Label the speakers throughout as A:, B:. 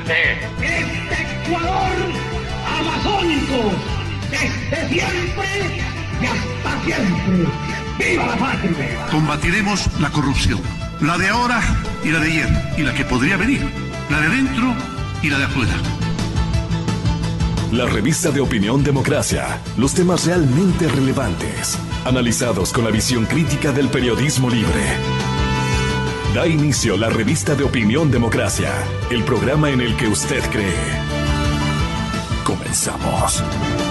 A: adelante.
B: Este Ecuador amazónico, desde siempre y hasta siempre. ¡Viva la patria!
C: Combatiremos la corrupción, la de ahora y la de ayer, y la que podría venir, la de dentro y la de afuera.
D: La revista de opinión Democracia, los temas realmente relevantes, analizados con la visión crítica del periodismo libre. Da inicio la revista de opinión Democracia, el programa en el que usted cree. Comenzamos.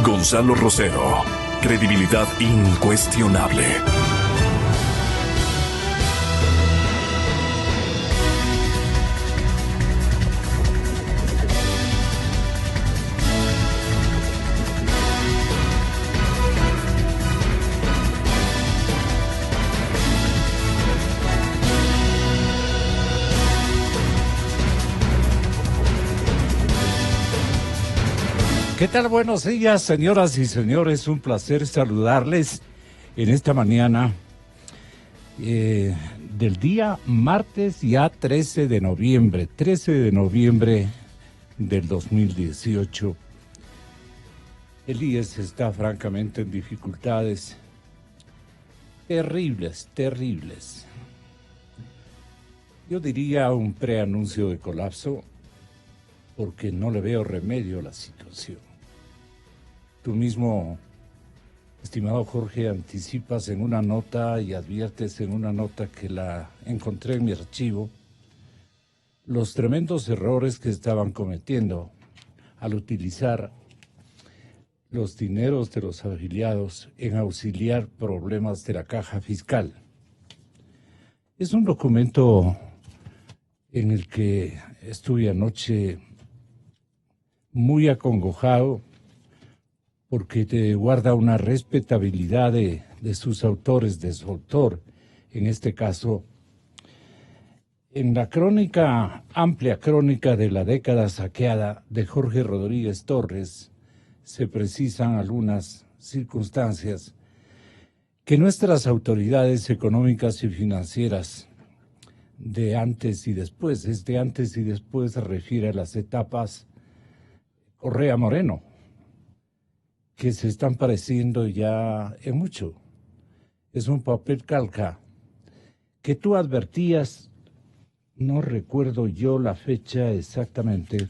D: Gonzalo Rosero, credibilidad incuestionable.
E: ¿Qué tal? Buenos días, señoras y señores. Un placer saludarles en esta mañana del día martes ya 13 de noviembre del 2018. El IES está francamente en dificultades terribles. Yo diría un preanuncio de colapso, porque no le veo remedio a la situación. Tú mismo, estimado Jorge, anticipas en una nota y adviertes en una nota que la encontré en mi archivo, los tremendos errores que estaban cometiendo al utilizar los dineros de los afiliados en auxiliar problemas de la caja fiscal. Es un documento en el que estuve anoche muy acongojado, porque te guarda una respetabilidad de sus autores, de su autor, en este caso. En la crónica, amplia crónica de la década saqueada de Jorge Rodríguez Torres, se precisan algunas circunstancias que nuestras autoridades económicas y financieras de antes y después, antes y después se refiere a las etapas Correa Moreno, que se están pareciendo ya en mucho. Es un papel calca que tú advertías, no recuerdo yo la fecha exactamente,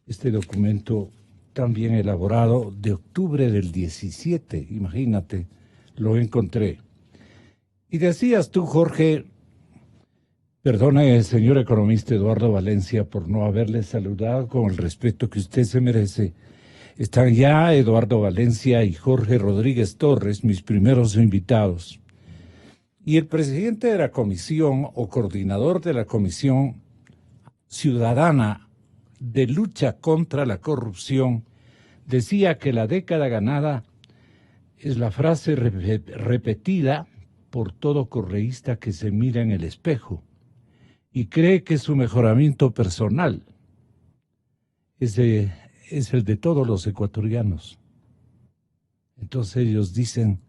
E: este documento tan bien elaborado, de octubre del 17, imagínate, lo encontré. Y decías tú, Jorge, perdone, señor economista Eduardo Valencia, por no haberle saludado con el respeto que usted se merece. Están ya Eduardo Valencia y Jorge Rodríguez Torres, mis primeros invitados. Y el presidente de la comisión o coordinador de la Comisión Ciudadana de Lucha contra la Corrupción decía que la década ganada es la frase repetida por todo correísta que se mira en el espejo y cree que su mejoramiento personal es el de todos los ecuatorianos. Entonces ellos dicen,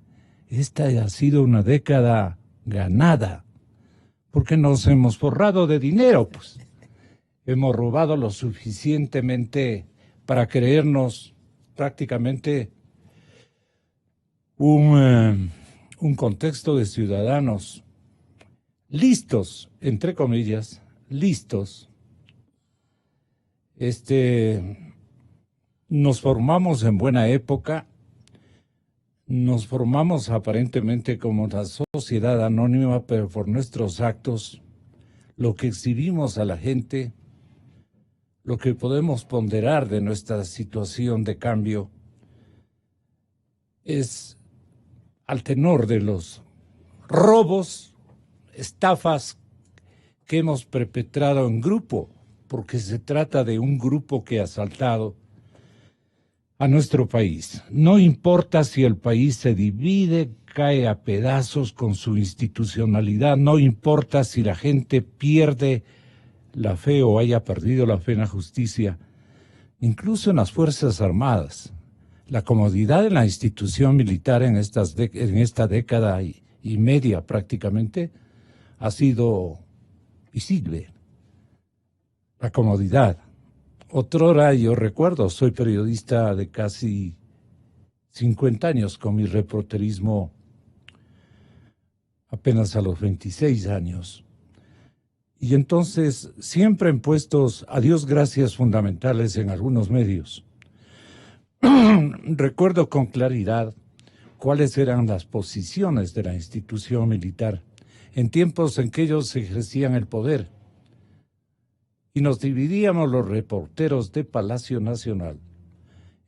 E: esta ha sido una década ganada, porque nos hemos forrado de dinero, pues. Hemos robado lo suficientemente para creernos prácticamente un contexto de ciudadanos listos, entre comillas, listos. Nos formamos en buena época, nos formamos aparentemente como una sociedad anónima, pero por nuestros actos, lo que exhibimos a la gente, lo que podemos ponderar de nuestra situación de cambio, es al tenor de los robos, estafas que hemos perpetrado en grupo, porque se trata de un grupo que ha asaltado a nuestro país. No importa si el país se divide, cae a pedazos con su institucionalidad, no importa si la gente pierde la fe o haya perdido la fe en la justicia, incluso en las Fuerzas Armadas. La comodidad de la institución militar en esta década y media prácticamente ha sido visible. la comodidad. Otrora, yo recuerdo, soy periodista de casi 50 años con mi reporterismo apenas a los 26 años. Y entonces, siempre en puestos, a Dios gracias, fundamentales en algunos medios. Recuerdo con claridad cuáles eran las posiciones de la institución militar en tiempos en que ellos ejercían el poder. Y nos dividíamos los reporteros de Palacio Nacional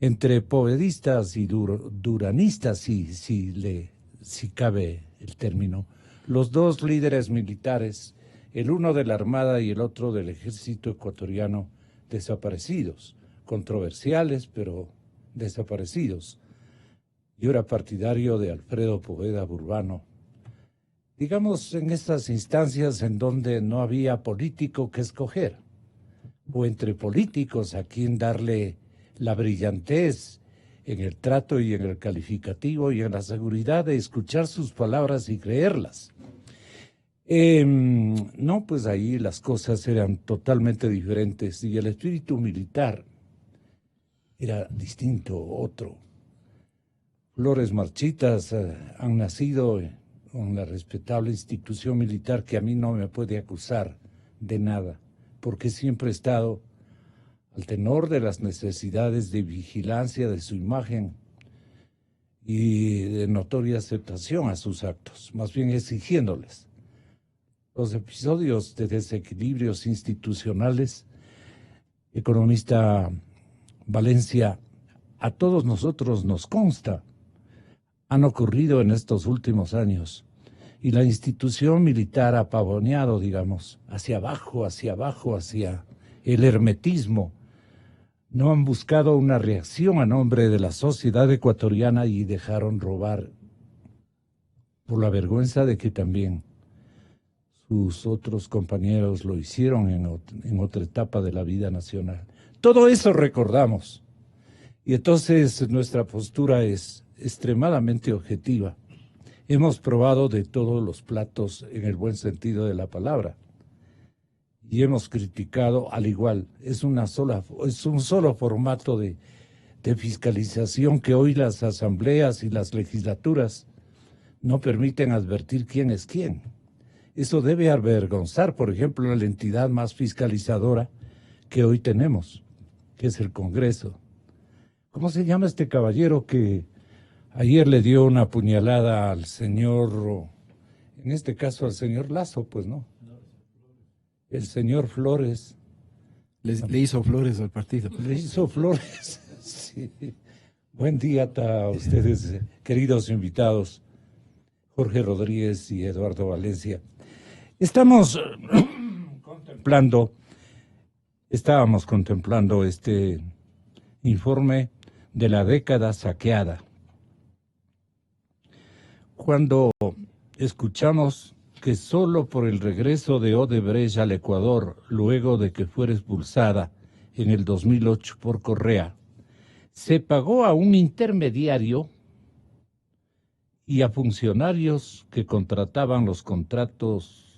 E: entre povedistas y duranistas, si cabe el término, los dos líderes militares, el uno de la Armada y el otro del Ejército Ecuatoriano, desaparecidos, controversiales, pero desaparecidos. Yo era partidario de Alfredo Poveda Burbano. Digamos, en estas instancias en donde no había político que escoger, o entre políticos a quien darle la brillantez en el trato y en el calificativo y en la seguridad de escuchar sus palabras y creerlas. No, pues ahí las cosas eran totalmente diferentes y el espíritu militar era distinto, otro. Flores marchitas han nacido con la respetable institución militar que a mí no me puede acusar de nada, porque siempre he estado al tenor de las necesidades de vigilancia de su imagen y de notoria aceptación a sus actos, más bien exigiéndoles. Los episodios de desequilibrios institucionales, economista Valencia, a todos nosotros nos consta, han ocurrido en estos últimos años. Y la institución militar ha pavoneado, digamos, hacia abajo, hacia el hermetismo. No han buscado una reacción a nombre de la sociedad ecuatoriana y dejaron robar por la vergüenza de que también sus otros compañeros lo hicieron en otra etapa de la vida nacional. Todo eso recordamos. Y entonces nuestra postura es extremadamente objetiva. Hemos probado de todos los platos en el buen sentido de la palabra. Y hemos criticado al igual. Es un solo formato de fiscalización que hoy las asambleas y las legislaturas no permiten advertir quién es quién. Eso debe avergonzar, por ejemplo, a la entidad más fiscalizadora que hoy tenemos, que es el Congreso. ¿Cómo se llama este caballero que ayer le dio una puñalada al señor, en este caso al señor Lazo, pues no? El señor Flores.
A: Le hizo flores al partido.
E: Le hizo flores, sí. Buen día a ustedes, queridos invitados, Jorge Rodríguez y Eduardo Valencia. Estábamos contemplando este informe de la década saqueada. Cuando escuchamos que solo por el regreso de Odebrecht al Ecuador, luego de que fuera expulsada en el 2008 por Correa, se pagó a un intermediario y a funcionarios que controlaban los contratos,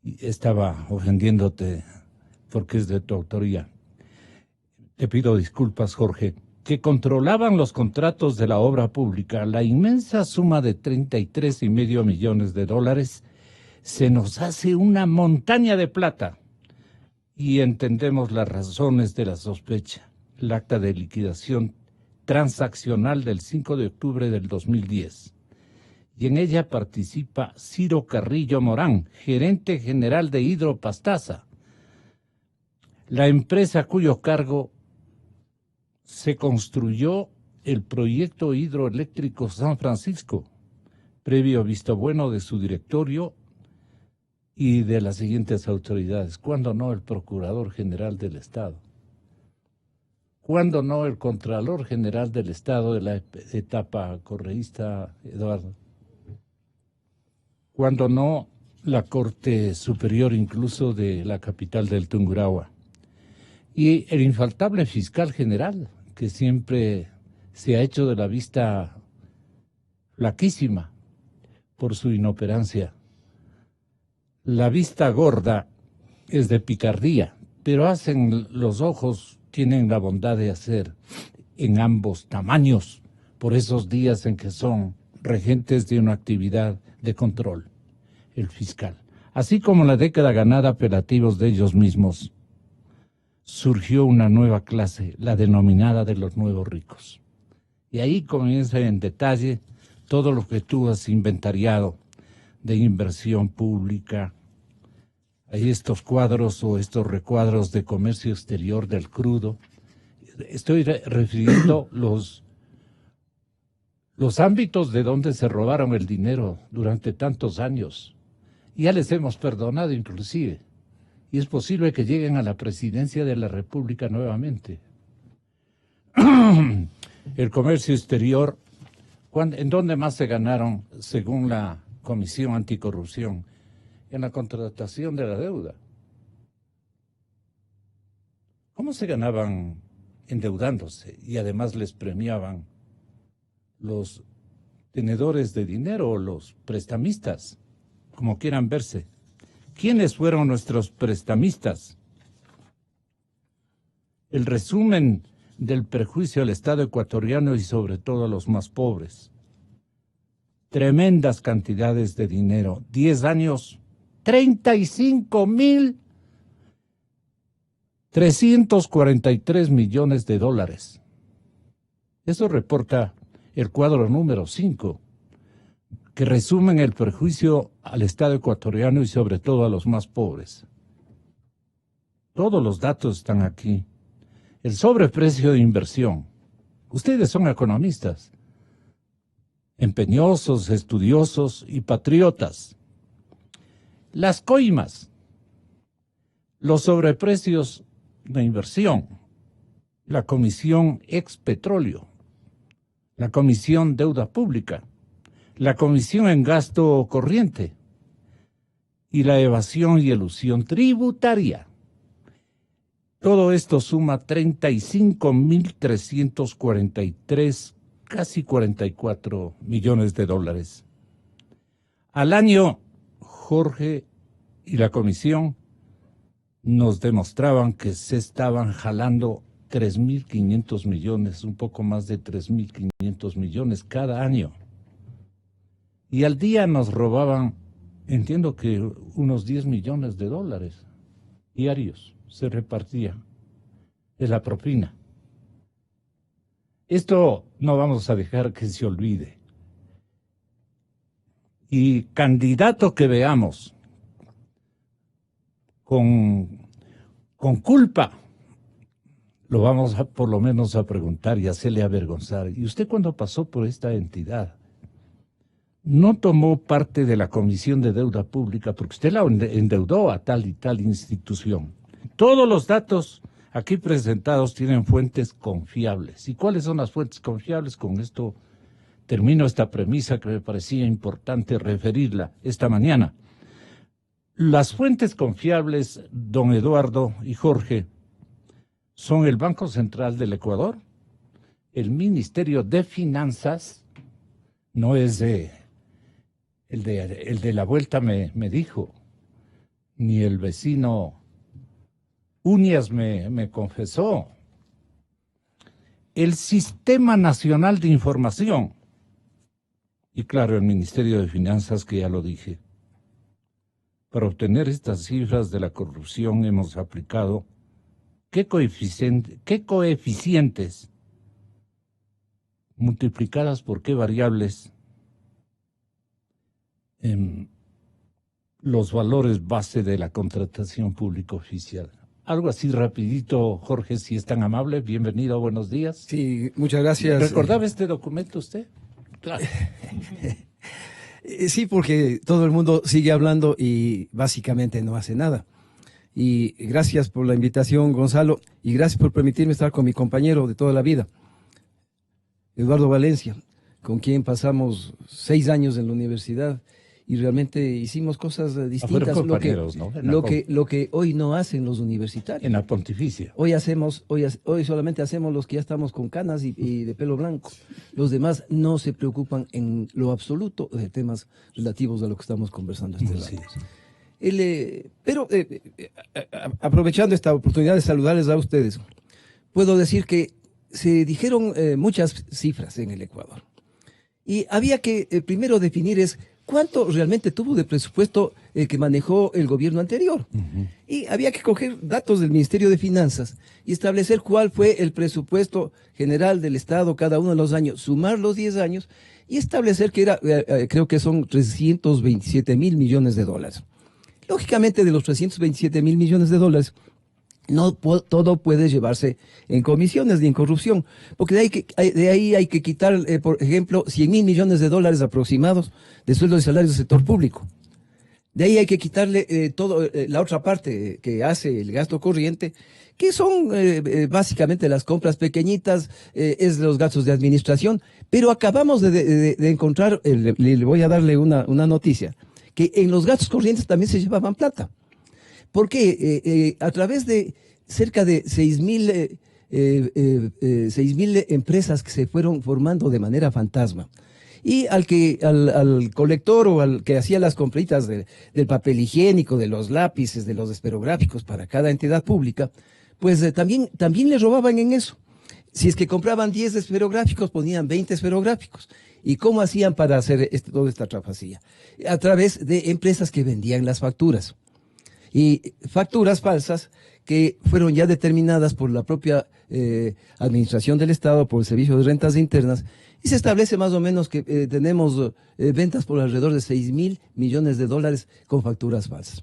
E: y estaba ofendiéndote porque es de tu autoría. Te pido disculpas, Jorge. Que controlaban los contratos de la obra pública, la inmensa suma de $33.5 millones, se nos hace una montaña de plata. Y entendemos las razones de la sospecha. El acta de liquidación transaccional del 5 de octubre del 2010. Y en ella participa Ciro Carrillo Morán, gerente general de Hidropastasa, la empresa cuyo cargo se construyó el proyecto hidroeléctrico San Francisco, previo visto bueno de su directorio y de las siguientes autoridades. ¿Cuándo no el Procurador General del Estado? ¿Cuándo no el Contralor General del Estado de la etapa correísta, Eduardo? ¿Cuándo no la Corte Superior incluso de la capital del Tungurahua? Y el infaltable fiscal general, que siempre se ha hecho de la vista flaquísima por su inoperancia. La vista gorda es de picardía, pero los ojos tienen la bondad de hacer en ambos tamaños, por esos días en que son regentes de una actividad de control, el fiscal. Así como la década ganada apelativos de ellos mismos, surgió una nueva clase, la denominada de los nuevos ricos. Y ahí comienza en detalle todo lo que tú has inventariado de inversión pública. Hay estos cuadros o estos recuadros de comercio exterior del crudo. Estoy refiriendo los ámbitos de donde se robaron el dinero durante tantos años. Ya les hemos perdonado inclusive. Y es posible que lleguen a la presidencia de la República nuevamente. El comercio exterior, ¿en dónde más se ganaron según la Comisión Anticorrupción? En la contratación de la deuda. ¿Cómo se ganaban endeudándose? Y además les premiaban los tenedores de dinero o los prestamistas, como quieran verse. ¿Quiénes fueron nuestros prestamistas? El resumen del perjuicio al Estado ecuatoriano y sobre todo a los más pobres. Tremendas cantidades de dinero. 10 años, 35.343 millones de dólares. Eso reporta el cuadro número 5. Que resumen el perjuicio al Estado ecuatoriano y sobre todo a los más pobres. Todos los datos están aquí. El sobreprecio de inversión. Ustedes son economistas, empeñosos, estudiosos y patriotas. Las coimas, los sobreprecios de inversión, la Comisión Ex Petróleo, la Comisión Deuda Pública, la Comisión en Gasto Corriente y la evasión y elusión tributaria. Todo esto suma 35.343, casi 44 millones de dólares. Al año, Jorge y la Comisión nos demostraban que se estaban jalando 3.500 millones, un poco más de 3.500 millones cada año. Y al día nos robaban, entiendo que unos 10 millones de dólares diarios se repartía de la propina. Esto no vamos a dejar que se olvide. Y candidato que veamos con culpa, lo vamos por lo menos a preguntar y hacerle avergonzar. ¿Y usted cuando pasó por esta entidad no tomó parte de la Comisión de Deuda Pública porque usted la endeudó a tal y tal institución? Todos los datos aquí presentados tienen fuentes confiables. ¿Y cuáles son las fuentes confiables? Con esto termino esta premisa que me parecía importante referirla esta mañana. Las fuentes confiables, don Eduardo y Jorge, son el Banco Central del Ecuador, el Ministerio de Finanzas, no es el de la vuelta me dijo, ni el vecino Uñas me confesó. El Sistema Nacional de Información, y claro, el Ministerio de Finanzas, que ya lo dije. Para obtener estas cifras de la corrupción hemos aplicado ¿qué coeficientes multiplicadas por qué variables en los valores base de la contratación pública oficial? Algo así rapidito, Jorge, si es tan amable. Bienvenido, buenos días.
A: Sí, muchas gracias.
E: ¿Recordaba este documento usted? Claro.
A: Sí, porque todo el mundo sigue hablando y básicamente no hace nada. Y gracias por la invitación, Gonzalo, y gracias por permitirme estar con mi compañero de toda la vida, Eduardo Valencia, con quien pasamos 6 años en la universidad y realmente hicimos cosas distintas, lo que hoy no hacen los universitarios.
E: En la pontificia.
A: Hoy solamente hacemos los que ya estamos con canas y de pelo blanco. Los demás no se preocupan en lo absoluto de temas relativos a lo que estamos conversando este lado. Aprovechando esta oportunidad de saludarles a ustedes, puedo decir que se dijeron muchas cifras en el Ecuador. Y había que primero definir cuánto realmente tuvo de presupuesto que manejó el gobierno anterior. Y había que coger datos del Ministerio de Finanzas y establecer cuál fue el presupuesto general del Estado cada uno de los años, sumar los 10 años y establecer que era, creo que son 327.000 millones de dólares. Lógicamente, de los 327.000 millones de dólares, no todo puede llevarse en comisiones ni en corrupción, porque de ahí hay que quitar, por ejemplo, 100.000 millones de dólares aproximados de sueldos y salarios del sector público. De ahí hay que quitarle la otra parte que hace el gasto corriente, que son básicamente las compras pequeñitas, es los gastos de administración, pero acabamos de encontrar, le voy a darle una noticia, que en los gastos corrientes también se llevaban plata. Porque a través de cerca de 6.000 empresas que se fueron formando de manera fantasma, y al colector o al que hacía las compritas del papel higiénico, de los lápices, de los esferográficos para cada entidad pública, pues también le robaban en eso. Si es que compraban 10 esferográficos, ponían 20 esferográficos. ¿Y cómo hacían para hacer toda esta trafacía? A través de empresas que vendían las facturas. Y facturas falsas que fueron ya determinadas por la propia administración del Estado, por el Servicio de Rentas Internas, y se establece más o menos que tenemos ventas por alrededor de 6.000 millones de dólares con facturas falsas.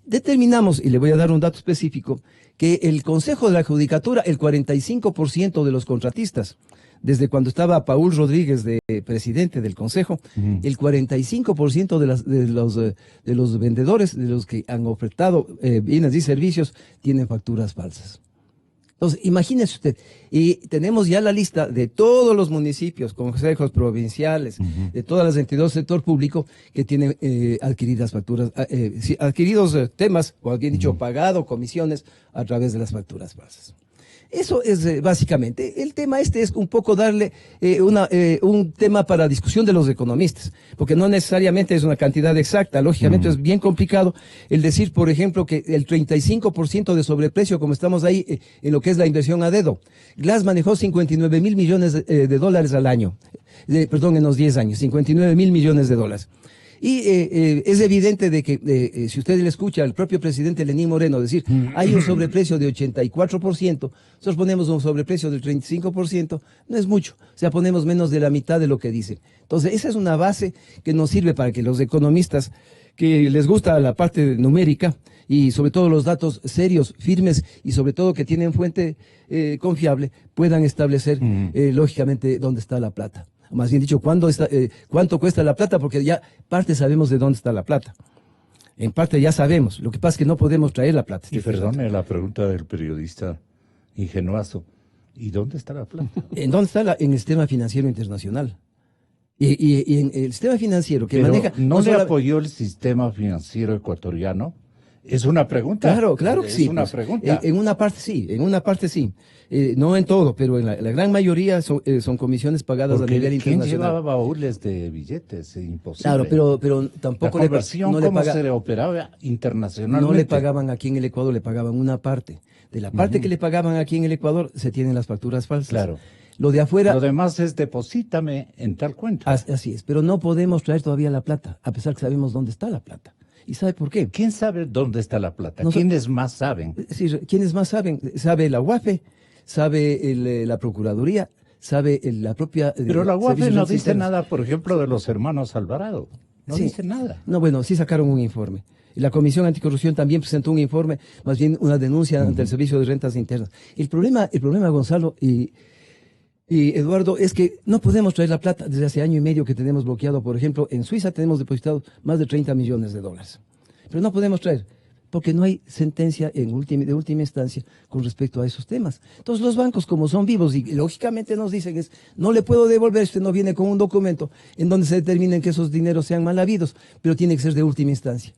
A: Determinamos, y le voy a dar un dato específico, que el Consejo de la Judicatura, el 45% de los contratistas, desde cuando estaba Paul Rodríguez de presidente del Consejo, el 45% de los vendedores, de los que han ofertado bienes y servicios, tienen facturas falsas. Entonces, imagínese usted, y tenemos ya la lista de todos los municipios, consejos provinciales, de todas las entidades del sector público que tienen adquiridas facturas, adquiridos temas, o bien dicho, pagado comisiones a través de las facturas falsas. Eso es básicamente. El tema es un poco darle un tema para discusión de los economistas, porque no necesariamente es una cantidad exacta. Lógicamente es bien complicado el decir, por ejemplo, que el 35% de sobreprecio, como estamos ahí en lo que es la inversión a dedo. Glass manejó 59.000 millones de dólares al año, en los 10 años, 59.000 millones de dólares. Y es evidente de que si usted le escucha al propio presidente Lenín Moreno decir hay un sobreprecio de 84%, nosotros ponemos un sobreprecio del 35%, no es mucho, o sea, ponemos menos de la mitad de lo que dicen. Entonces, esa es una base que nos sirve para que los economistas que les gusta la parte numérica y sobre todo los datos serios, firmes y sobre todo que tienen fuente confiable, puedan establecer lógicamente dónde está la plata. Más bien dicho, cuánto cuesta la plata, porque ya parte sabemos de dónde está la plata. En parte ya sabemos, lo que pasa es que no podemos traer la plata.
E: Y perdone la pregunta del periodista ingenuazo, ¿y dónde está la plata?
A: ¿En dónde está? En el sistema financiero internacional. Y en el sistema financiero que maneja...
E: ¿No le apoyó el sistema financiero ecuatoriano? Es una pregunta.
A: Claro que sí.
E: Es una pregunta.
A: En una parte sí. No en todo, pero en la gran mayoría son comisiones pagadas
E: porque
A: a nivel internacional.
E: ¿Quién llevaba baúles de billetes? Imposible.
A: Claro, pero tampoco
E: la conversión, ¿cómo se le operaba internacionalmente?
A: No le pagaban aquí en el Ecuador, le pagaban una parte. De la parte que le pagaban aquí en el Ecuador se tienen las facturas falsas.
E: Claro.
A: Lo de afuera...
E: Lo demás es deposítame en tal cuenta.
A: Así es, pero no podemos traer todavía la plata, a pesar que sabemos dónde está la plata. ¿Y sabe por qué?
E: ¿Quién sabe dónde está la plata? ¿Quiénes más saben?
A: Sí, ¿quiénes más saben? Sabe la UAFE, sabe la Procuraduría, sabe la propia...
E: Pero la UAFE no dice nada, por ejemplo, de los hermanos Alvarado. No dice nada.
A: No, bueno, sí sacaron un informe. Y la Comisión Anticorrupción también presentó un informe, más bien una denuncia ante el Servicio de Rentas Internas. El problema, Gonzalo y Eduardo, es que no podemos traer la plata desde hace año y medio que tenemos bloqueado. Por ejemplo, en Suiza tenemos depositado más de 30 millones de dólares. Pero no podemos traer, porque no hay sentencia de última instancia con respecto a esos temas. Entonces los bancos, como son vivos y lógicamente nos dicen no le puedo devolver, usted no viene con un documento en donde se determinen que esos dineros sean mal habidos, pero tiene que ser de última instancia.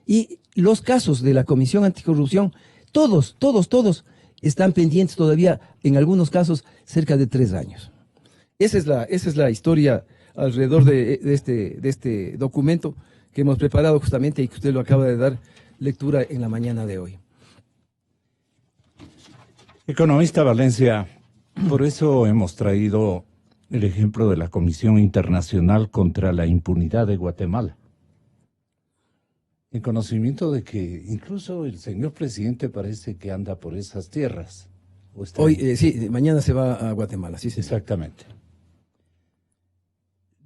A: Y los casos de la Comisión Anticorrupción, todos están pendientes todavía, en algunos casos, cerca de 3 años. Esa es la historia alrededor de este documento que hemos preparado justamente y que usted lo acaba de dar lectura en la mañana de hoy.
E: Economista Valencia, por eso hemos traído el ejemplo de la Comisión Internacional contra la Impunidad de Guatemala. En conocimiento de que incluso el señor presidente parece que anda por esas tierras.
A: Hoy, sí, mañana se va a Guatemala, sí.
E: Exactamente.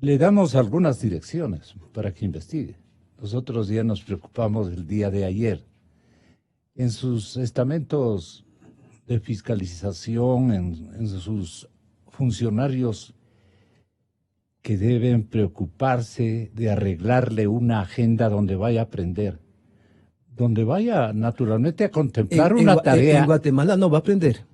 E: Le damos algunas direcciones para que investigue. Nosotros ya nos preocupamos del día de ayer. En sus estamentos de fiscalización, en sus funcionarios que deben preocuparse de arreglarle una agenda donde vaya a aprender, donde vaya naturalmente a contemplar una tarea.
A: En Guatemala no va a aprender.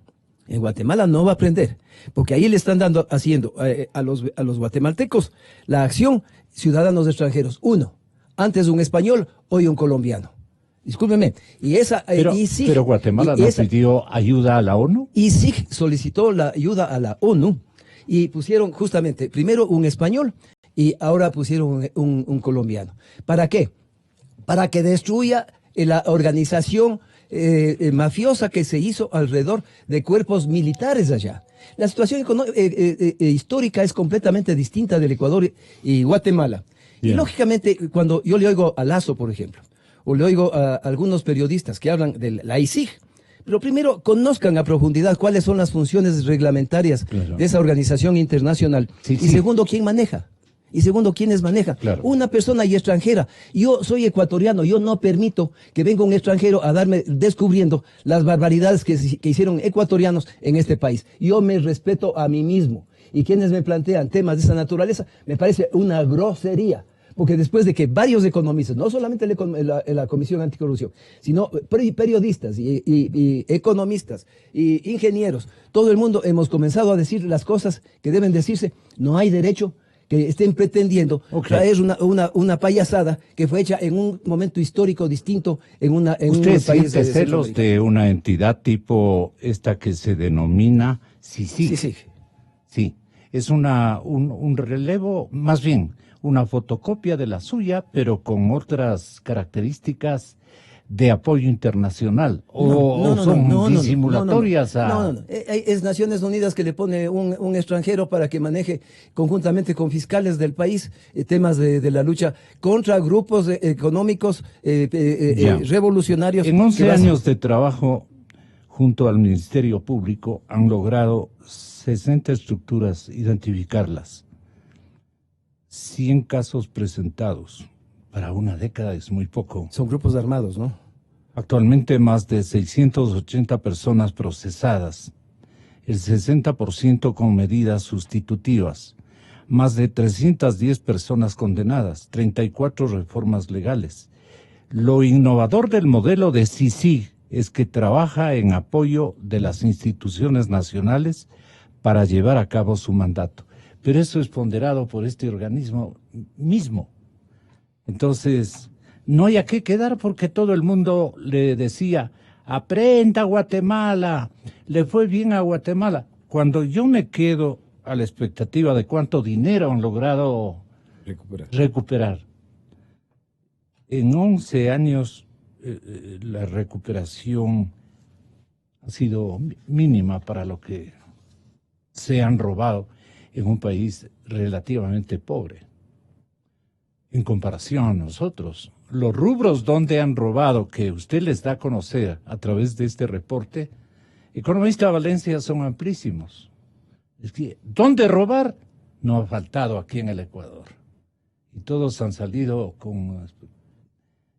A: En Guatemala no va a aprender, porque ahí le están haciendo a los guatemaltecos la acción ciudadanos extranjeros. Uno, antes un español, hoy un colombiano. Discúlpeme.
E: Pero Guatemala no pidió ayuda a la ONU.
A: Y sí solicitó la ayuda a la ONU y pusieron justamente primero un español y ahora pusieron un colombiano. ¿Para qué? Para que destruya la organización mafiosa que se hizo alrededor de cuerpos militares allá. La situación histórica es completamente distinta del Ecuador y Guatemala. Bien. Y lógicamente, cuando yo le oigo a Lazo, por ejemplo, o le oigo a algunos periodistas que hablan de la ICIG, pero primero conozcan a profundidad cuáles son las funciones reglamentarias de esa organización internacional. Y segundo, ¿quién maneja? Y segundo, ¿quiénes manejan? Una persona y extranjera. Yo soy ecuatoriano, yo no permito que venga un extranjero a darme, descubriendo las barbaridades que hicieron ecuatorianos en este país. Yo me respeto a mí mismo. Y quienes me plantean temas de esa naturaleza, me parece una grosería. Porque después de que varios economistas, no solamente la Comisión Anticorrupción, sino periodistas y economistas y ingenieros, todo el mundo hemos comenzado a decir las cosas que deben decirse, no hay derecho que estén pretendiendo traer una payasada que fue hecha en un momento histórico distinto en un
E: ¿Usted
A: país
E: siente celos de una entidad tipo esta que se denomina CICIG? Sí, es un relevo, más bien, una fotocopia de la suya, pero con otras características de apoyo internacional. ¿O son disimulatorias?
A: No. Es Naciones Unidas que le pone un extranjero para que maneje conjuntamente con fiscales del país temas de la lucha contra grupos económicos revolucionarios.
E: En 11 años de trabajo junto al Ministerio Público han logrado 60 estructuras, identificarlas. 100 casos presentados. Para una década es muy poco.
A: Son grupos armados, ¿no?
E: Actualmente más de 680 personas procesadas, el 60% con medidas sustitutivas, más de 310 personas condenadas, 34 reformas legales. Lo innovador del modelo de CICIG es que trabaja en apoyo de las instituciones nacionales para llevar a cabo su mandato. Pero eso es ponderado por este organismo mismo. Entonces, no hay a qué quedar porque todo el mundo le decía, aprenda Guatemala, le fue bien a Guatemala. Cuando yo me quedo a la expectativa de cuánto dinero han logrado recuperar. En 11 años la recuperación ha sido mínima para lo que se han robado en un país relativamente pobre. En comparación a nosotros, los rubros donde han robado, que usted les da a conocer a través de este reporte, Economista Valencia, son amplísimos. Es que, ¿dónde robar? No ha faltado aquí en el Ecuador. Y todos han salido con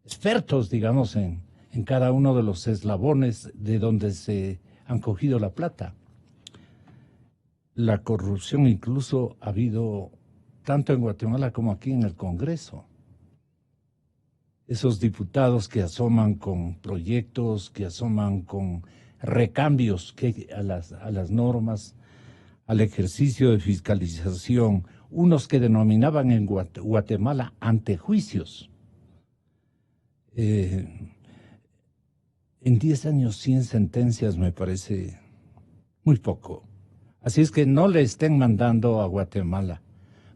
E: expertos, digamos, en cada uno de los eslabones de donde se han cogido la plata. La corrupción incluso ha habido tanto en Guatemala como aquí en el Congreso. Esos diputados que asoman con proyectos, que asoman con recambios a las normas, al ejercicio de fiscalización, unos que denominaban en Guatemala antejuicios. En 10 años 100 sentencias me parece muy poco. Así es que no le estén mandando a Guatemala,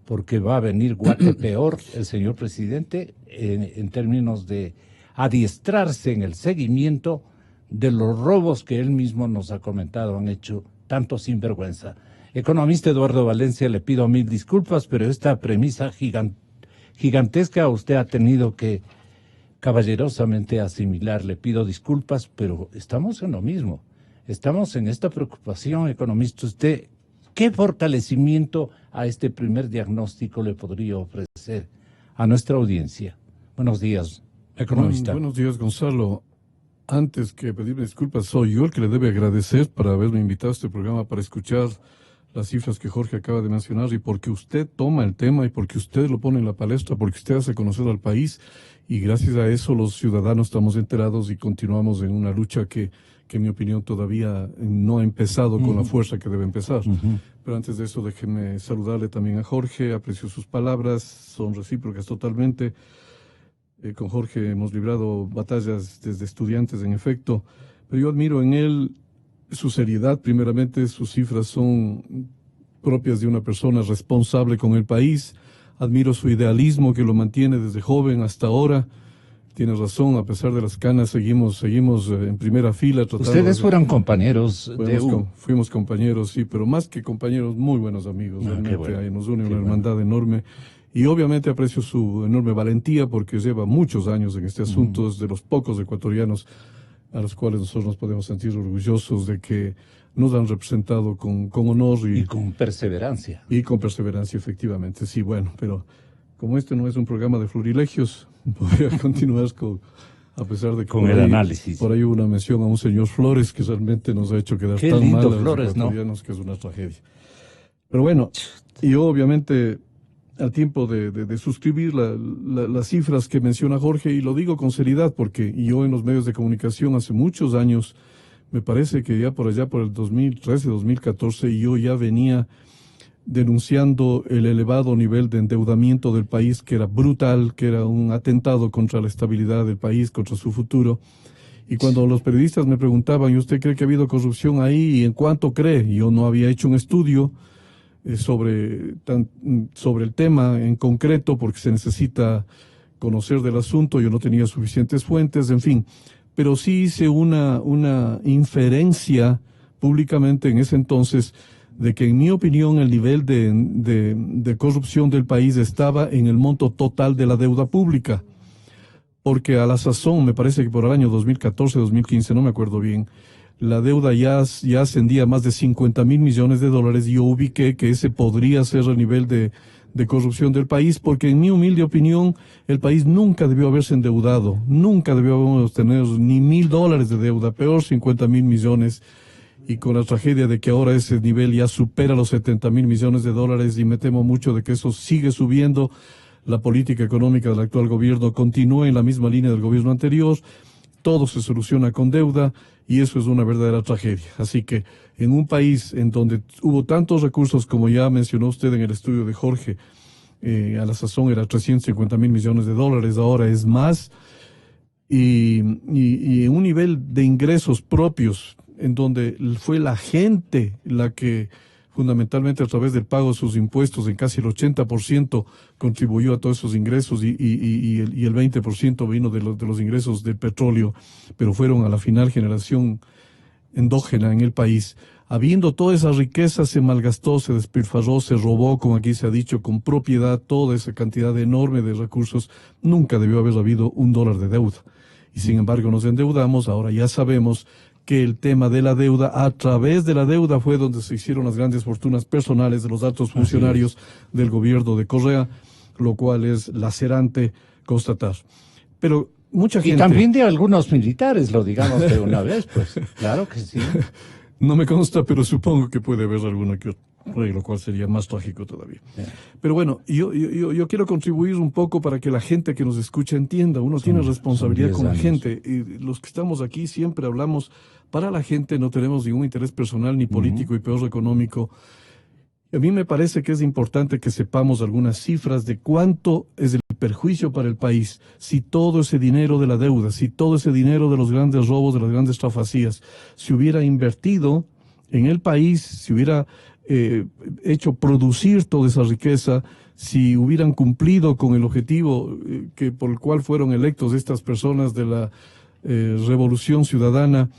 E: porque va a venir guate peor el señor presidente en términos de adiestrarse en el seguimiento de los robos que él mismo nos ha comentado, han hecho tanto sinvergüenza. Economista Eduardo Valencia, le pido 1000 disculpas, pero esta premisa gigantesca usted ha tenido que caballerosamente asimilar. Le pido disculpas, pero estamos en lo mismo. Estamos en esta preocupación, economista. ¿Usted qué fortalecimiento a este primer diagnóstico le podría ofrecer a nuestra audiencia? Buenos días, economista.
F: Buenos días, Gonzalo. Antes que pedirme disculpas, soy yo el que le debe agradecer por haberme invitado a este programa para escuchar las cifras que Jorge acaba de mencionar y porque usted toma el tema y porque usted lo pone en la palestra, porque usted hace conocer al país y gracias a eso los ciudadanos estamos enterados y continuamos en una lucha que en mi opinión todavía no ha empezado con la fuerza que debe empezar. Pero antes de eso déjeme saludarle también a Jorge, aprecio sus palabras, son recíprocas totalmente. Con Jorge hemos librado batallas desde estudiantes, en efecto, pero yo admiro en él su seriedad. Primeramente, sus cifras son propias de una persona responsable con el país. Admiro su idealismo que lo mantiene desde joven hasta ahora. Tiene razón, a pesar de las canas, seguimos en primera fila.
E: Ustedes fueron compañeros de U.
F: Fuimos compañeros, sí, pero más que compañeros, muy buenos amigos. Realmente
E: bueno.
F: Nos une una hermandad enorme. Y obviamente aprecio su enorme valentía porque lleva muchos años en este asunto, es de los pocos ecuatorianos a los cuales nosotros nos podemos sentir orgullosos de que nos han representado con honor
E: y con perseverancia.
F: Y con perseverancia, efectivamente, sí, bueno, pero como este no es un programa de florilegios, voy a continuar a pesar de que
E: con el análisis.
F: Por ahí hubo una mención a un señor Flores que realmente nos ha hecho quedar
E: Qué
F: tan
E: lindo
F: mal a los
E: Flores,
F: ecuatorianos, ¿no? Que es una tragedia. Pero bueno, y obviamente al tiempo de suscribir las cifras que menciona Jorge, y lo digo con seriedad porque yo en los medios de comunicación hace muchos años, me parece que ya por allá por el 2013, 2014, yo ya venía denunciando el elevado nivel de endeudamiento del país, que era brutal, que era un atentado contra la estabilidad del país, contra su futuro. Y cuando los periodistas me preguntaban, ¿y usted cree que ha habido corrupción ahí? ¿Y en cuánto cree? Yo no había hecho un estudio sobre el tema en concreto porque se necesita conocer del asunto, yo no tenía suficientes fuentes, en fin, pero sí hice una inferencia públicamente en ese entonces de que en mi opinión el nivel de corrupción del país estaba en el monto total de la deuda pública, porque a la sazón, me parece que por el año 2014, 2015, no me acuerdo bien, la deuda ya ascendía a más de $50,000 millones y yo ubiqué que ese podría ser el nivel de corrupción del país, porque en mi humilde opinión el país nunca debió haberse endeudado, nunca debió tener ni $1,000 de deuda, peor $50,000 millones, y con la tragedia de que ahora ese nivel ya supera los $70,000 millones y me temo mucho de que eso sigue subiendo, la política económica del actual gobierno continúa en la misma línea del gobierno anterior, todo se soluciona con deuda y eso es una verdadera tragedia. Así que en un país en donde hubo tantos recursos, como ya mencionó usted en el estudio de Jorge, a la sazón era $350,000 millones, ahora es más, y en un nivel de ingresos propios, en donde fue la gente la que fundamentalmente a través del pago de sus impuestos en casi el 80% contribuyó a todos esos ingresos y el 20% vino de los ingresos del petróleo, pero fueron a la final generación endógena en el país. Habiendo toda esa riqueza, se malgastó, se despilfarró, se robó, como aquí se ha dicho, con propiedad, toda esa cantidad enorme de recursos. Nunca debió haber habido $1 de deuda. Y sin embargo nos endeudamos, ahora ya sabemos que el tema de la deuda, a través de la deuda fue donde se hicieron las grandes fortunas personales de los altos funcionarios del gobierno de Correa, lo cual es lacerante constatar. Pero mucha gente...
E: Y también de algunos militares, lo digamos de una vez, pues, claro que sí.
F: No me consta, pero supongo que puede haber alguna que otra, lo cual sería más trágico todavía. Pero bueno, yo quiero contribuir un poco para que la gente que nos escucha entienda. Uno tiene responsabilidad con la gente. Y los que estamos aquí siempre hablamos para la gente, no tenemos ningún interés personal ni político y peor económico. A mí me parece que es importante que sepamos algunas cifras de cuánto es el perjuicio para el país si todo ese dinero de la deuda, si todo ese dinero de los grandes robos, de las grandes trafacías, se hubiera invertido en el país, si hubiera hecho producir toda esa riqueza, si hubieran cumplido con el objetivo por el cual fueron electos estas personas de la Revolución Ciudadana,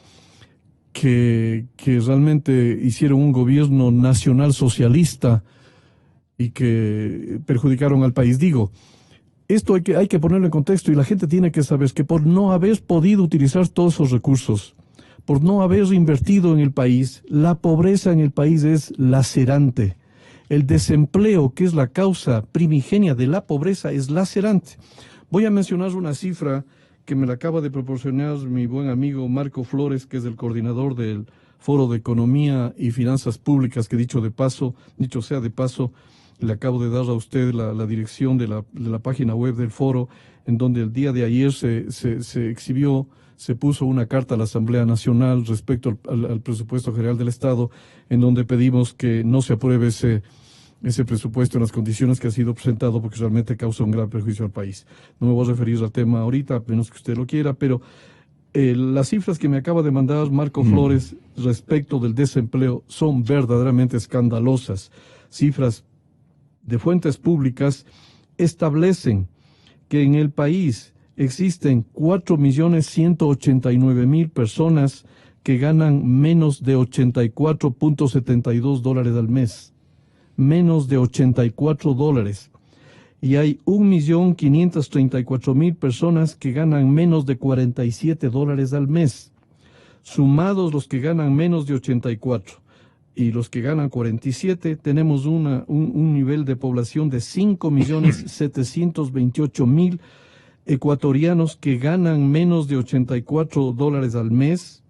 F: que realmente hicieron un gobierno nacional socialista y que perjudicaron al país. Digo, esto hay que ponerlo en contexto, y la gente tiene que saber que por no haber podido utilizar todos esos recursos, por no haber invertido en el país, la pobreza en el país es lacerante. El desempleo, que es la causa primigenia de la pobreza, es lacerante. Voy a mencionar una cifra que me la acaba de proporcionar mi buen amigo Marco Flores, que es el coordinador del Foro de Economía y Finanzas Públicas, que dicho sea de paso, le acabo de dar a usted la dirección de la página web del foro, en donde el día de ayer se puso una carta a la Asamblea Nacional respecto al presupuesto general del Estado, en donde pedimos que no se apruebe ese presupuesto en las condiciones que ha sido presentado, porque realmente causa un gran perjuicio al país. No me voy a referir al tema ahorita, a menos que usted lo quiera, pero las cifras que me acaba de mandar Marco Flores respecto del desempleo son verdaderamente escandalosas. Cifras de fuentes públicas establecen que en el país existen 4.189.000 personas que ganan menos de $84.72 al mes. Menos de $84. Y hay 1.534.000 personas que ganan menos de $47 al mes. Sumados los que ganan menos de 84 y los que ganan 47, tenemos un nivel de población de 5.728.000 ecuatorianos que ganan menos de $84 al mes.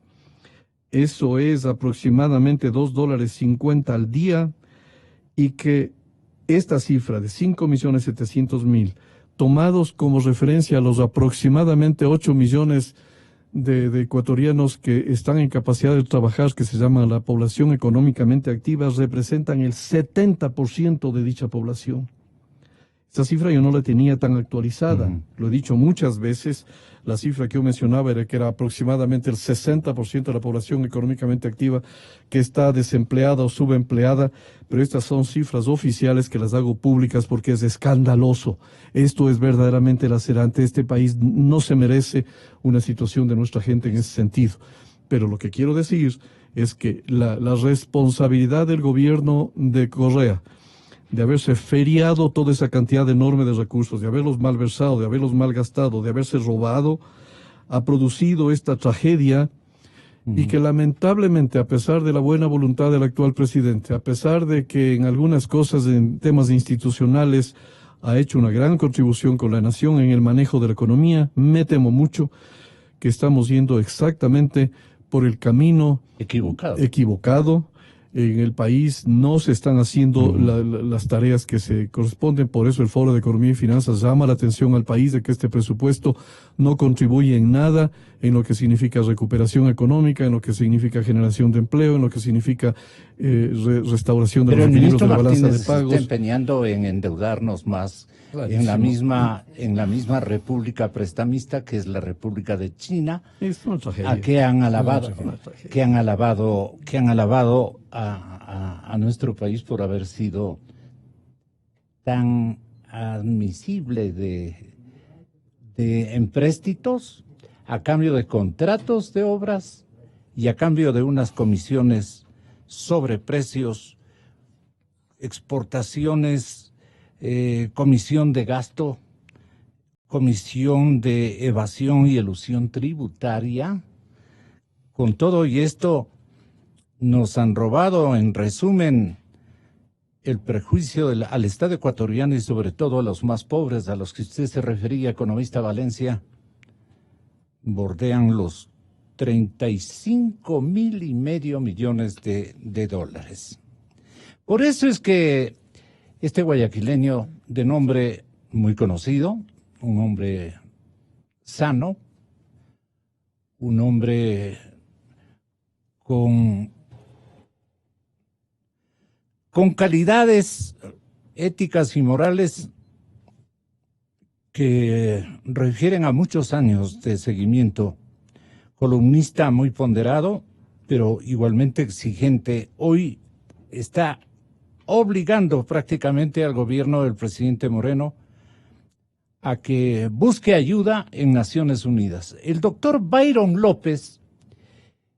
F: Eso es aproximadamente $2.50 al día, y que esta cifra de 5.700.000, tomados como referencia a los aproximadamente 8 millones de ecuatorianos que están en capacidad de trabajar, que se llama la población económicamente activa, representan el 70% de dicha población. Esta cifra yo no la tenía tan actualizada. Lo he dicho muchas veces. La cifra que yo mencionaba era que era aproximadamente el 60% de la población económicamente activa que está desempleada o subempleada, pero estas son cifras oficiales que las hago públicas porque es escandaloso. Esto es verdaderamente lacerante. Este país no se merece una situación de nuestra gente en ese sentido. Pero lo que quiero decir es que la responsabilidad del gobierno de Correa, de haberse feriado toda esa cantidad enorme de recursos, de haberlos malversado, de haberlos malgastado, de haberse robado, ha producido esta tragedia, y que lamentablemente, a pesar de la buena voluntad del actual presidente, a pesar de que en algunas cosas, en temas institucionales, ha hecho una gran contribución con la nación en el manejo de la economía, me temo mucho que estamos yendo exactamente por el camino equivocado. En el país no se están haciendo las tareas que se corresponden. Por eso el Foro de Economía y Finanzas llama la atención al país de que este presupuesto no contribuye en nada en lo que significa recuperación económica, en lo que significa generación de empleo, en lo que significa restauración de los equilibrios de la balanza de pagos.
E: Se está empeñando en endeudarnos más en la misma república prestamista que es la República de China, a que han alabado a nuestro país por haber sido tan admisible de empréstitos a cambio de contratos de obras y a cambio de unas comisiones sobre precios, exportaciones, comisión de gasto, comisión de evasión y elusión tributaria. Con todo y esto, nos han robado, en resumen, el prejuicio al Estado ecuatoriano y sobre todo a los más pobres, a los que usted se refería, economista Valencia, bordean los 35.500.000 millones de dólares. Por eso es que este guayaquileño de nombre muy conocido, un hombre sano, un hombre con calidades éticas y morales que refieren a muchos años de seguimiento, columnista muy ponderado, pero igualmente exigente, hoy está obligando prácticamente al gobierno del presidente Moreno a que busque ayuda en Naciones Unidas. El doctor Byron López,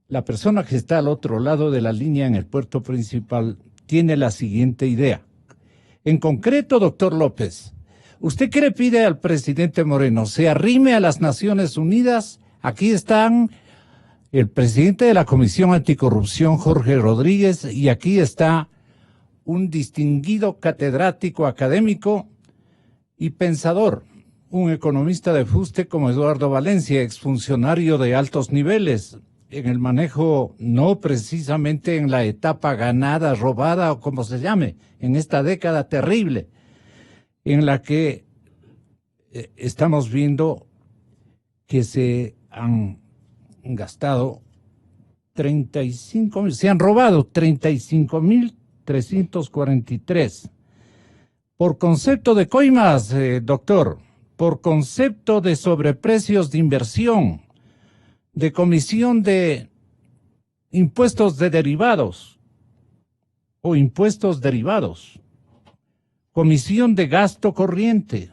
E: la persona que está al otro lado de la línea en el puerto principal, tiene la siguiente idea. En concreto, doctor López, ¿usted qué le pide al presidente Moreno? ¿Se arrime a las Naciones Unidas? Aquí están el presidente de la Comisión Anticorrupción, Jorge Rodríguez, y aquí está un distinguido catedrático académico y pensador, un economista de fuste como Eduardo Valencia, exfuncionario de altos niveles, en el manejo, no precisamente en la etapa ganada, robada o como se llame, en esta década terrible, en la que estamos viendo que se han gastado 35,000, se han robado 35,343. Por concepto de coimas, doctor, por concepto de sobreprecios de inversión, de comisión de impuestos de derivados o impuestos derivados, comisión de gasto corriente.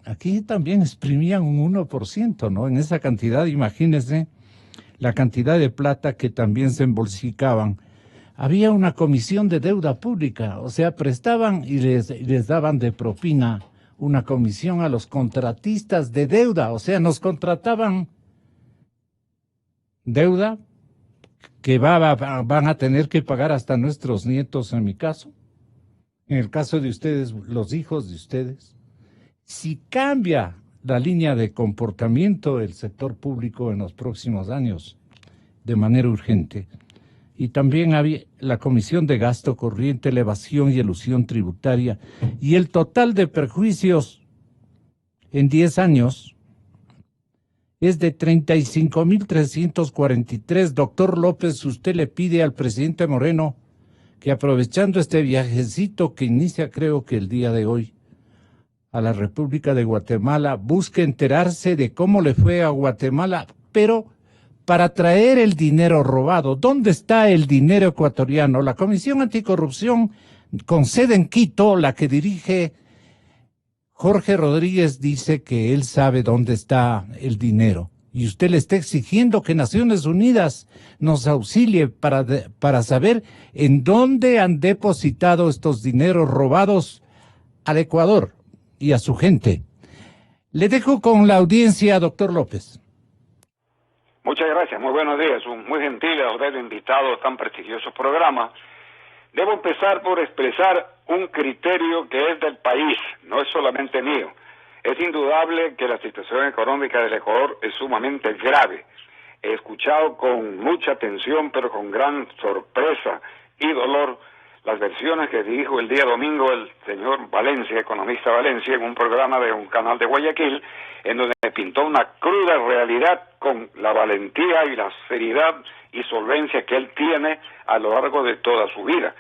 E: Aquí también exprimían un 1%, ¿no? En esa cantidad, imagínense la cantidad de plata que también se embolsicaban. Había una comisión de deuda pública, o sea, prestaban y les daban de propina una comisión a los contratistas de deuda, o sea, nos contrataban deuda que van a tener que pagar hasta nuestros nietos, en mi caso, en el caso de ustedes, los hijos de ustedes. Si cambia la línea de comportamiento del sector público en los próximos años de manera urgente, y también había la comisión de gasto corriente, la evasión y elusión tributaria, y el total de perjuicios en 10 años es de 35,343. Doctor López, usted le pide al presidente Moreno que, aprovechando este viajecito que inicia creo que el día de hoy a la República de Guatemala, busque enterarse de cómo le fue a Guatemala, pero para traer el dinero robado. ¿Dónde está el dinero ecuatoriano? La Comisión Anticorrupción, con sede en Quito, la que dirige Jorge Rodríguez, dice que él sabe dónde está el dinero. Y usted le está exigiendo que Naciones Unidas nos auxilie para saber en dónde han depositado estos dineros robados al Ecuador y a su gente. Le dejo con la audiencia, doctor López.
G: Muchas gracias, muy buenos días, muy gentil haber invitado a tan prestigioso programa. Debo empezar por expresar un criterio que es del país, no es solamente mío. Es indudable que la situación económica del Ecuador es sumamente grave. He escuchado con mucha atención, pero con gran sorpresa y dolor, las versiones que dijo el día domingo el señor Valencia, economista Valencia, en un programa de un canal de Guayaquil, en donde pintó una cruda realidad con la valentía y la seriedad y solvencia que él tiene a lo largo de toda su vida.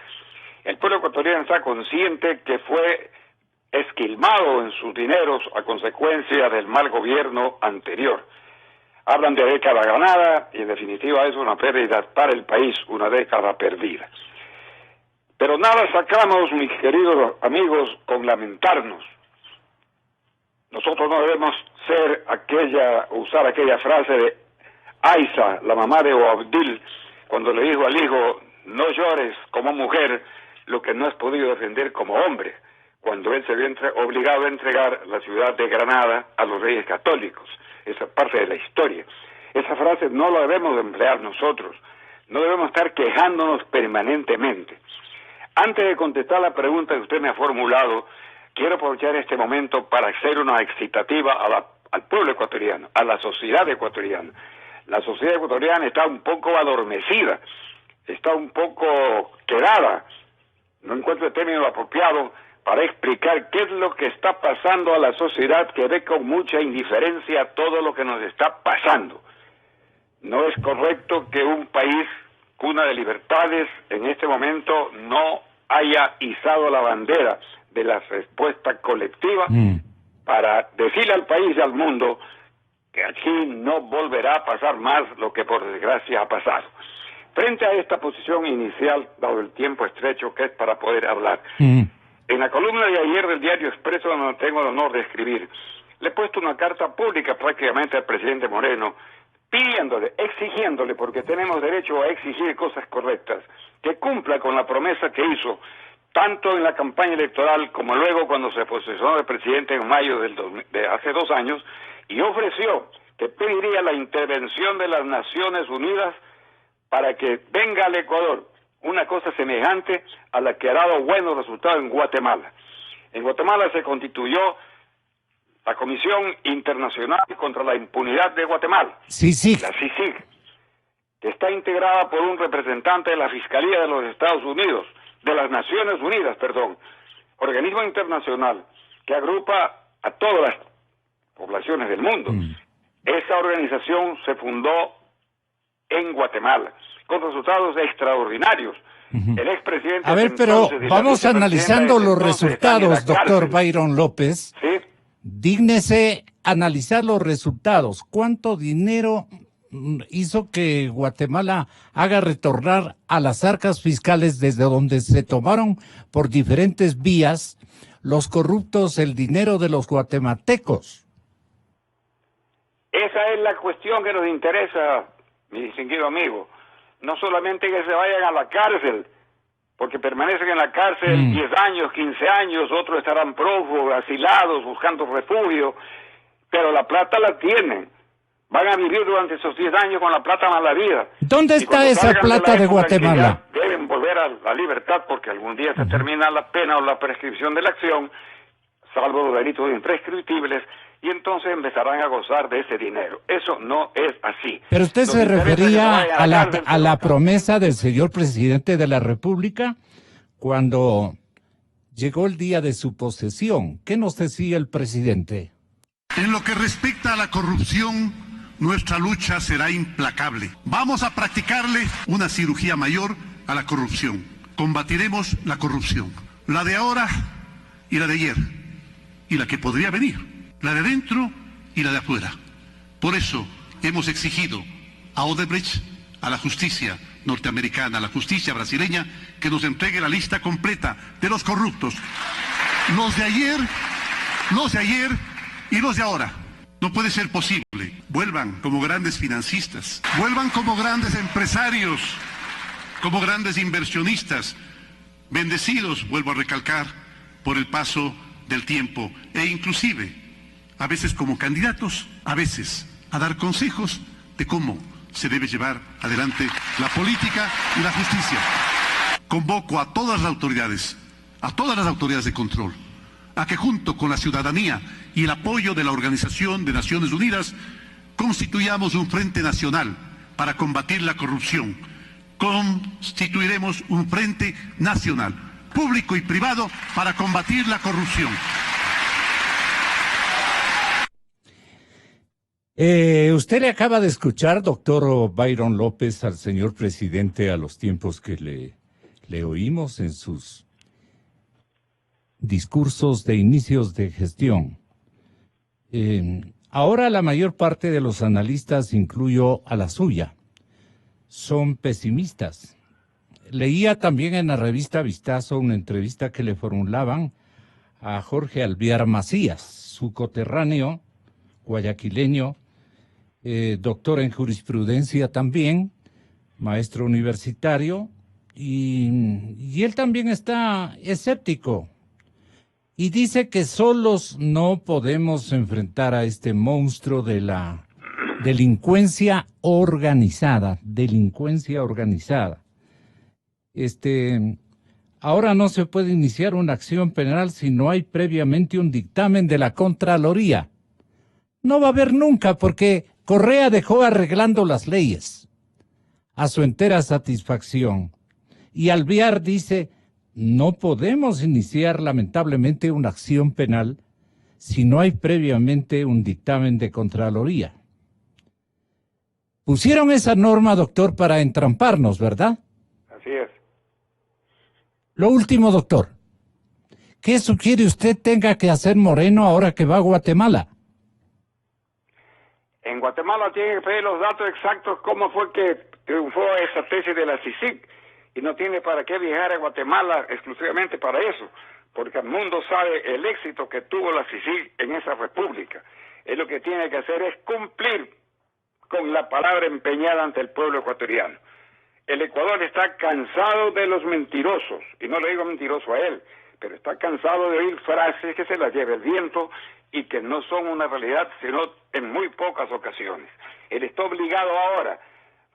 G: El pueblo ecuatoriano está consciente que fue esquilmado en sus dineros a consecuencia del mal gobierno anterior. Hablan de década ganada y en definitiva es una pérdida para el país, una década perdida. Pero nada sacamos, mis queridos amigos, con lamentarnos. Nosotros no debemos usar aquella frase de Aiza, la mamá de Boabdil, cuando le dijo al hijo, no llores como mujer lo que no has podido defender como hombre, cuando él se vio obligado a entregar la ciudad de Granada a los reyes católicos. Esa es parte de la historia. Esa frase no la debemos emplear nosotros, no debemos estar quejándonos permanentemente. Antes de contestar la pregunta que usted me ha formulado, quiero aprovechar este momento para hacer una excitativa al pueblo ecuatoriano, a la sociedad ecuatoriana. La sociedad ecuatoriana está un poco adormecida, está un poco quedada. No encuentro el término apropiado para explicar qué es lo que está pasando a la sociedad, que ve con mucha indiferencia todo lo que nos está pasando. No es correcto que un país, cuna de libertades, en este momento no haya izado la bandera de la respuesta colectiva para decirle al país y al mundo que aquí no volverá a pasar más lo que por desgracia ha pasado. Frente a esta posición inicial, dado el tiempo estrecho que es para poder hablar, en la columna de ayer del diario Expreso, donde tengo el honor de escribir, le he puesto una carta pública prácticamente al presidente Moreno, pidiéndole, exigiéndole, porque tenemos derecho a exigir cosas correctas, que cumpla con la promesa que hizo, tanto en la campaña electoral como luego cuando se posesionó de presidente en mayo de hace 2 años, y ofreció que pediría la intervención de las Naciones Unidas para que venga al Ecuador una cosa semejante a la que ha dado buenos resultados en Guatemala. En Guatemala se constituyó la Comisión Internacional contra la Impunidad de Guatemala,
E: CICIG,
G: la CICIG, que está integrada por un representante de la Fiscalía de los Estados Unidos, de las Naciones Unidas, perdón, organismo internacional que agrupa a todas las poblaciones del mundo. Esa organización se fundó en Guatemala, con resultados extraordinarios. El expresidente...
E: A ver, pero vamos analizando los resultados, doctor Byron López.
G: ¿Sí?
E: Dígnese analizar los resultados. ¿Cuánto dinero hizo que Guatemala haga retornar a las arcas fiscales desde donde se tomaron por diferentes vías los corruptos el dinero de los guatemaltecos?
G: Esa es la cuestión que nos interesa, mi distinguido amigo. No solamente que se vayan a la cárcel, porque permanecen en la cárcel 10 años, 15 años, otros estarán prófugos, asilados, buscando refugio, pero la plata la tienen. Van a vivir durante esos 10 años con la plata mala vida.
E: ¿Dónde está esa plata de Guatemala?
G: Deben volver a la libertad porque algún día se termina la pena o la prescripción de la acción, salvo los delitos imprescriptibles, y entonces empezarán a gozar de ese dinero. Eso no es así.
E: Pero usted se refería a la promesa del señor presidente de la República cuando llegó el día de su posesión. ¿Qué nos decía el presidente?
C: En lo que respecta a la corrupción, nuestra lucha será implacable. Vamos a practicarle una cirugía mayor a la corrupción. Combatiremos la corrupción, la de ahora y la de ayer, y la que podría venir, la de dentro y la de afuera. Por eso hemos exigido a Odebrecht, a la justicia norteamericana, a la justicia brasileña, que nos entregue la lista completa de los corruptos. Los de ayer y los de ahora. No puede ser posible. Vuelvan como grandes financistas, vuelvan como grandes empresarios, como grandes inversionistas, bendecidos, vuelvo a recalcar, por el paso del tiempo, e inclusive, a veces como candidatos, a veces a dar consejos de cómo se debe llevar adelante la política y la justicia. Convoco a todas las autoridades de control, a que junto con la ciudadanía y el apoyo de la Organización de Naciones Unidas constituyamos un frente nacional para combatir la corrupción. Constituiremos un frente nacional, público y privado, para combatir la corrupción.
E: Usted le acaba de escuchar, doctor Byron López, al señor presidente a los tiempos que le oímos en sus discursos de inicios de gestión. Ahora la mayor parte de los analistas, incluyo a la suya, son pesimistas. Leía también en la revista Vistazo una entrevista que le formulaban a Jorge Alvear Macías, su coterráneo guayaquileño, doctor en jurisprudencia también, maestro universitario, y él también está escéptico. Y dice que solos no podemos enfrentar a este monstruo de la delincuencia organizada. Ahora no se puede iniciar una acción penal si no hay previamente un dictamen de la Contraloría. No va a haber nunca, porque Correa dejó arreglando las leyes a su entera satisfacción. Y Alvear dice: no podemos iniciar lamentablemente una acción penal si no hay previamente un dictamen de Contraloría. Pusieron esa norma, doctor, para entramparnos, ¿verdad?
G: Así es.
E: Lo último, doctor. ¿Qué sugiere usted tenga que hacer Moreno ahora que va a Guatemala?
G: En Guatemala tiene que pedir los datos exactos, cómo fue que triunfó esa tesis de la CICIG y no tiene para qué viajar a Guatemala exclusivamente para eso, porque el mundo sabe el éxito que tuvo la CICIG en esa república. Él lo que tiene que hacer es cumplir con la palabra empeñada ante el pueblo ecuatoriano. El Ecuador está cansado de los mentirosos, y no le digo mentiroso a él, pero está cansado de oír frases que se las lleve el viento y que no son una realidad, sino en muy pocas ocasiones. Él está obligado ahora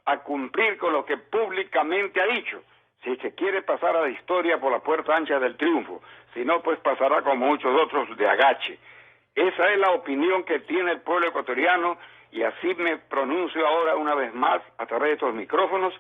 G: a cumplir con lo que públicamente ha dicho, si se quiere pasar a la historia por la puerta ancha del triunfo, si no, pues pasará como muchos otros de agache. Esa es la opinión que tiene el pueblo ecuatoriano, y así me pronuncio ahora una vez más a través de estos micrófonos,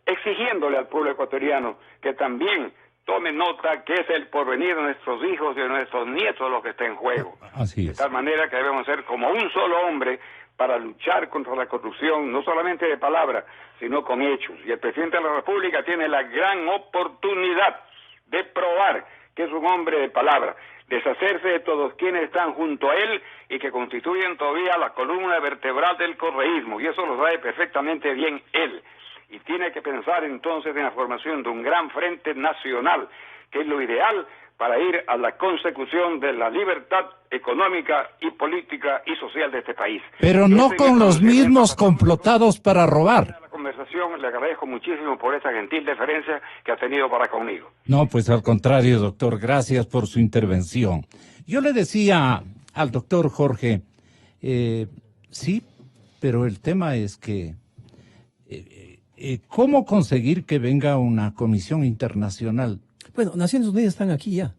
G: exigiéndole al pueblo ecuatoriano que también tome nota que es el porvenir de nuestros hijos y de nuestros nietos lo que está en juego.
E: Así es.
G: De tal manera que debemos ser como un solo hombre para luchar contra la corrupción, no solamente de palabra, sino con hechos. Y el presidente de la República tiene la gran oportunidad de probar que es un hombre de palabra, deshacerse de todos quienes están junto a él y que constituyen todavía la columna vertebral del correísmo, y eso lo sabe perfectamente bien él. Y tiene que pensar entonces en la formación de un gran frente nacional, que es lo ideal para ir a la consecución de la libertad económica y política y social de este país.
E: Pero no con los mismos complotados para robar.
G: La conversación, le agradezco muchísimo por esa gentil deferencia que ha tenido para conmigo.
E: No, pues al contrario, doctor, gracias por su intervención. Yo le decía al doctor Jorge, sí, pero el tema es que ¿cómo conseguir que venga una comisión internacional?
A: Bueno, Naciones Unidas están aquí ya.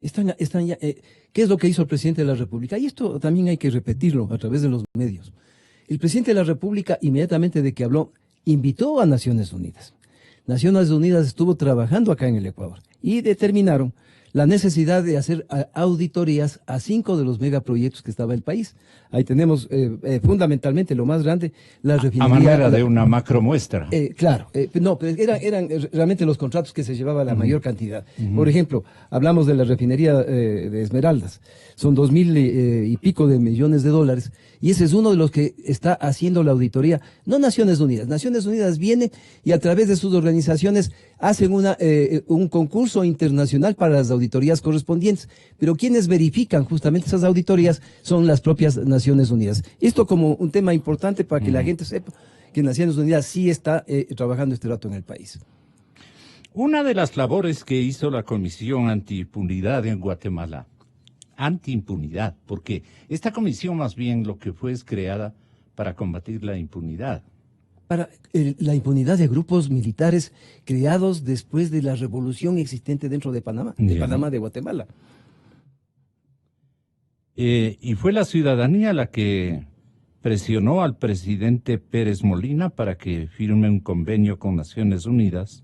A: Están ya. ¿Qué es lo que hizo el presidente de la República? Y esto también hay que repetirlo a través de los medios. El presidente de la República, inmediatamente de que habló, invitó a Naciones Unidas. Naciones Unidas estuvo trabajando acá en el Ecuador y determinaron la necesidad de hacer auditorías a 5 de los megaproyectos que estaba el país. Ahí tenemos fundamentalmente lo más grande, la refinería.
E: A manera de una macromuestra.
A: Claro, no, pero eran realmente los contratos que se llevaba la mayor cantidad. Por ejemplo, hablamos de la refinería de Esmeraldas, son 2.000 y pico de millones de dólares, y ese es uno de los que está haciendo la auditoría, no Naciones Unidas. Naciones Unidas viene y a través de sus organizaciones hacen un concurso internacional para las auditorías correspondientes, pero quienes verifican justamente esas auditorías son las propias Naciones Unidas. Esto como un tema importante para que la gente sepa que Naciones Unidas sí está trabajando este rato en el país.
E: Una de las labores que hizo la Comisión Antiimpunidad en Guatemala, antiimpunidad, porque esta comisión más bien lo que fue es creada para combatir la impunidad.
A: Para la impunidad de grupos militares creados después de la revolución existente dentro de Panamá, de Guatemala.
E: Y fue la ciudadanía la que presionó al presidente Pérez Molina para que firme un convenio con Naciones Unidas,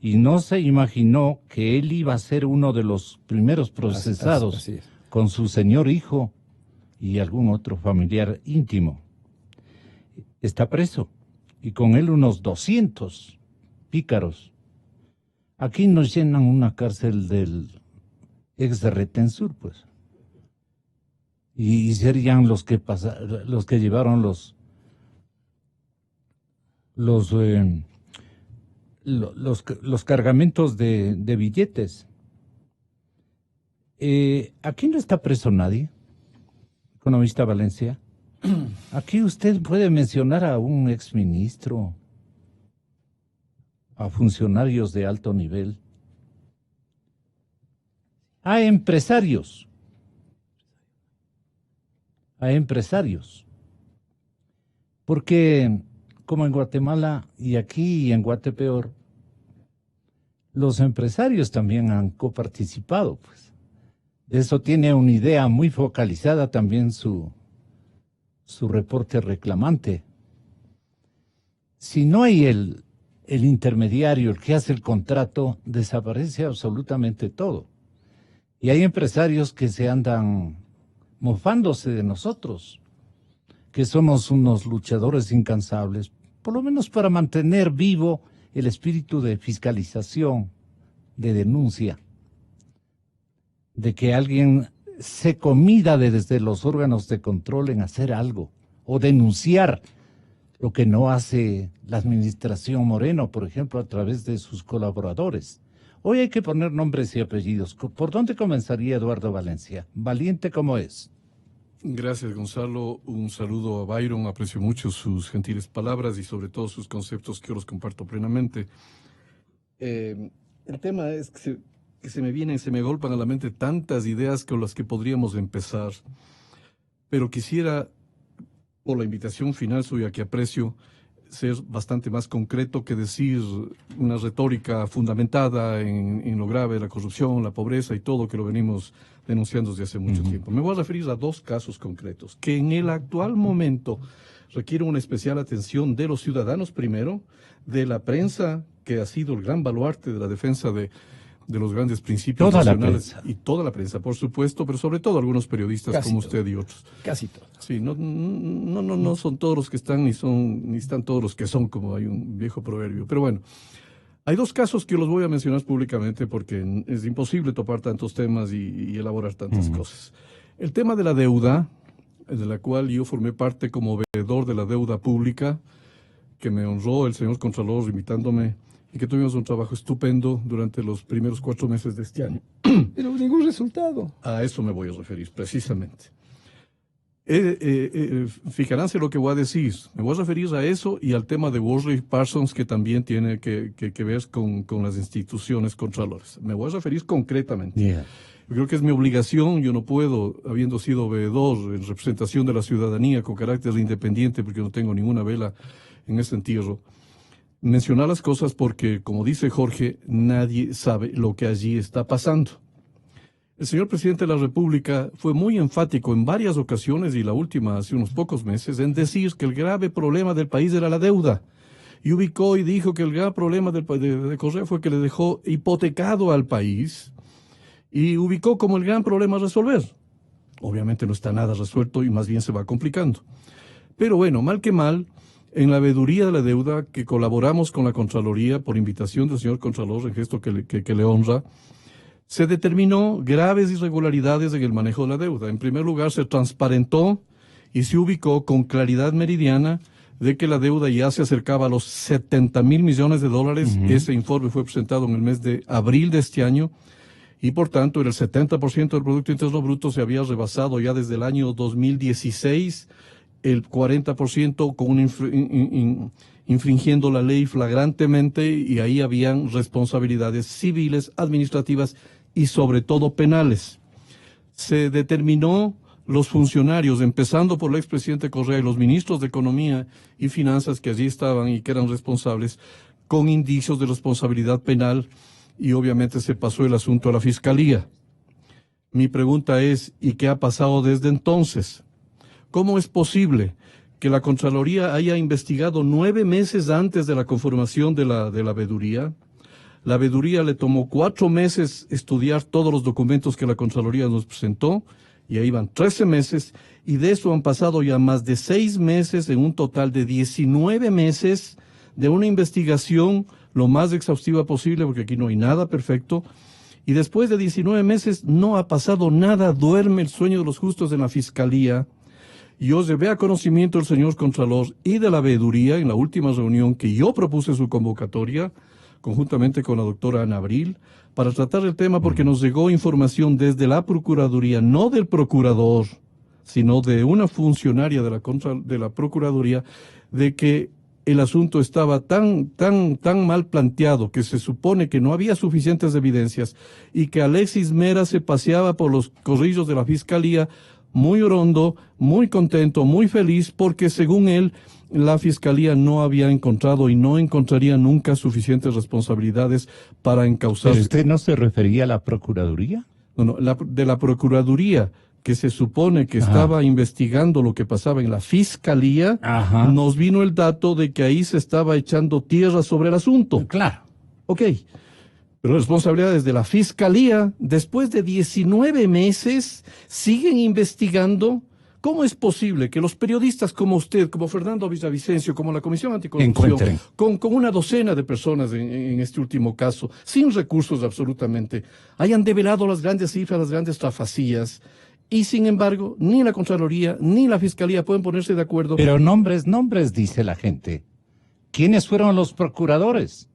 E: y no se imaginó que él iba a ser uno de los primeros procesados
A: así
E: con su señor hijo y algún otro familiar íntimo. Está preso, y con él unos 200 pícaros. Aquí nos llenan una cárcel del ex de Retensur, pues. Y serían los que llevaron los cargamentos de billetes. Aquí no está preso nadie, economista Valencia. Aquí usted puede mencionar a un exministro, a funcionarios de alto nivel, a empresarios. Porque como en Guatemala y aquí y en Guatepeor, los empresarios también han coparticipado, pues. Eso tiene una idea muy focalizada también su reporte reclamante. Si no hay el intermediario, el que hace el contrato, desaparece absolutamente todo. Y hay empresarios que se andan mofándose de nosotros, que somos unos luchadores incansables, por lo menos para mantener vivo el espíritu de fiscalización, de denuncia, de que alguien se comida desde los órganos de control en hacer algo o denunciar lo que no hace la administración Moreno, por ejemplo, a través de sus colaboradores. Hoy hay que poner nombres y apellidos. ¿Por dónde comenzaría Eduardo Valencia? Valiente como es.
F: Gracias, Gonzalo. Un saludo a Byron. Aprecio mucho sus gentiles palabras y sobre todo sus conceptos que yo los comparto plenamente. El tema es que se me golpan a la mente tantas ideas con las que podríamos empezar, pero quisiera, por la invitación final suya que aprecio, ser bastante más concreto que decir una retórica fundamentada en lo grave de la corrupción, la pobreza y todo que lo venimos denunciando desde hace mucho tiempo. Me voy a referir a dos casos concretos que en el actual momento requieren una especial atención de los ciudadanos primero, de la prensa, que ha sido el gran baluarte de la defensa de los grandes principios nacionales, y toda la prensa, por supuesto, pero sobre todo algunos periodistas casi como usted y otros.
A: Casi todos.
F: Sí, no son todos los que están, ni están todos los que son, como hay un viejo proverbio. Pero bueno, hay dos casos que los voy a mencionar públicamente porque es imposible topar tantos temas y elaborar tantas cosas. El tema de la deuda, de la cual yo formé parte como veedor de la deuda pública, que me honró el señor Contralor invitándome, y que tuvimos un trabajo estupendo durante los primeros 4 meses de este año.
A: Pero ningún resultado.
F: A eso me voy a referir, precisamente. Fijaráse lo que voy a decir. Me voy a referir a eso y al tema de Worley Parsons, que también tiene que ver con las instituciones contralores. Me voy a referir concretamente. Yo creo que es mi obligación, yo no puedo, habiendo sido veedor en representación de la ciudadanía con carácter independiente, porque no tengo ninguna vela en ese entierro, mencionar las cosas porque, como dice Jorge, nadie sabe lo que allí está pasando. El señor presidente de la República fue muy enfático en varias ocasiones, y la última hace unos pocos meses, en decir que el grave problema del país era la deuda. Y ubicó y dijo que el gran problema de Correa fue que le dejó hipotecado al país, y ubicó como el gran problema a resolver. Obviamente no está nada resuelto y más bien se va complicando. Pero bueno, mal que mal, en la veeduría de la deuda, que colaboramos con la Contraloría por invitación del señor Contralor, en gesto que le honra, se determinó graves irregularidades en el manejo de la deuda. En primer lugar, se transparentó y se ubicó con claridad meridiana de que la deuda ya se acercaba a los 70,000 millones de dólares. Ese informe fue presentado en el mes de abril de este año y, por tanto, el 70% del Producto Interno Bruto se había rebasado ya desde el año 2016, el 40% infringiendo la ley flagrantemente, y ahí habían responsabilidades civiles, administrativas y sobre todo penales. Se determinó los funcionarios, empezando por el expresidente Correa y los ministros de Economía y Finanzas que allí estaban y que eran responsables, con indicios de responsabilidad penal, y obviamente se pasó el asunto a la Fiscalía. Mi pregunta es, ¿y qué ha pasado desde entonces? ¿Cómo es posible que la Contraloría haya investigado 9 meses antes de la conformación de la veeduría? La veeduría le tomó 4 meses estudiar todos los documentos que la Contraloría nos presentó, y ahí van 13 meses, y de eso han pasado ya más de 6 meses, en un total de 19 meses de una investigación lo más exhaustiva posible, porque aquí no hay nada perfecto. Y después de 19 meses no ha pasado nada, duerme el sueño de los justos en la Fiscalía. Yo llevé a conocimiento del señor Contralor y de la veeduría en la última reunión que yo propuse su convocatoria, conjuntamente con la doctora Ana Abril, para tratar el tema, porque nos llegó información desde la Procuraduría, no del procurador, sino de una funcionaria de la Procuraduría, de que el asunto estaba tan mal planteado que se supone que no había suficientes evidencias, y que Alexis Mera se paseaba por los corrillos de la Fiscalía muy orondo, muy contento, muy feliz, porque según él, la Fiscalía no había encontrado y no encontraría nunca suficientes responsabilidades para encauzar.
E: ¿Pero usted no se refería a la Procuraduría?
F: No, de la Procuraduría, que se supone que estaba investigando lo que pasaba en la Fiscalía, nos vino el dato de que ahí se estaba echando tierra sobre el asunto.
E: Claro.
F: Ok. Pero responsabilidades de la Fiscalía, después de 19 meses, siguen investigando. ¿Cómo es posible que los periodistas como usted, como Fernando Villavicencio, como la Comisión Anticorrupción, con una docena de personas en este último caso, sin recursos absolutamente, hayan develado las grandes cifras, las grandes trafacías, Y sin embargo, ni la Contraloría ni la Fiscalía pueden ponerse de acuerdo.
E: Pero nombres, dice la gente. ¿Quiénes fueron los procuradores?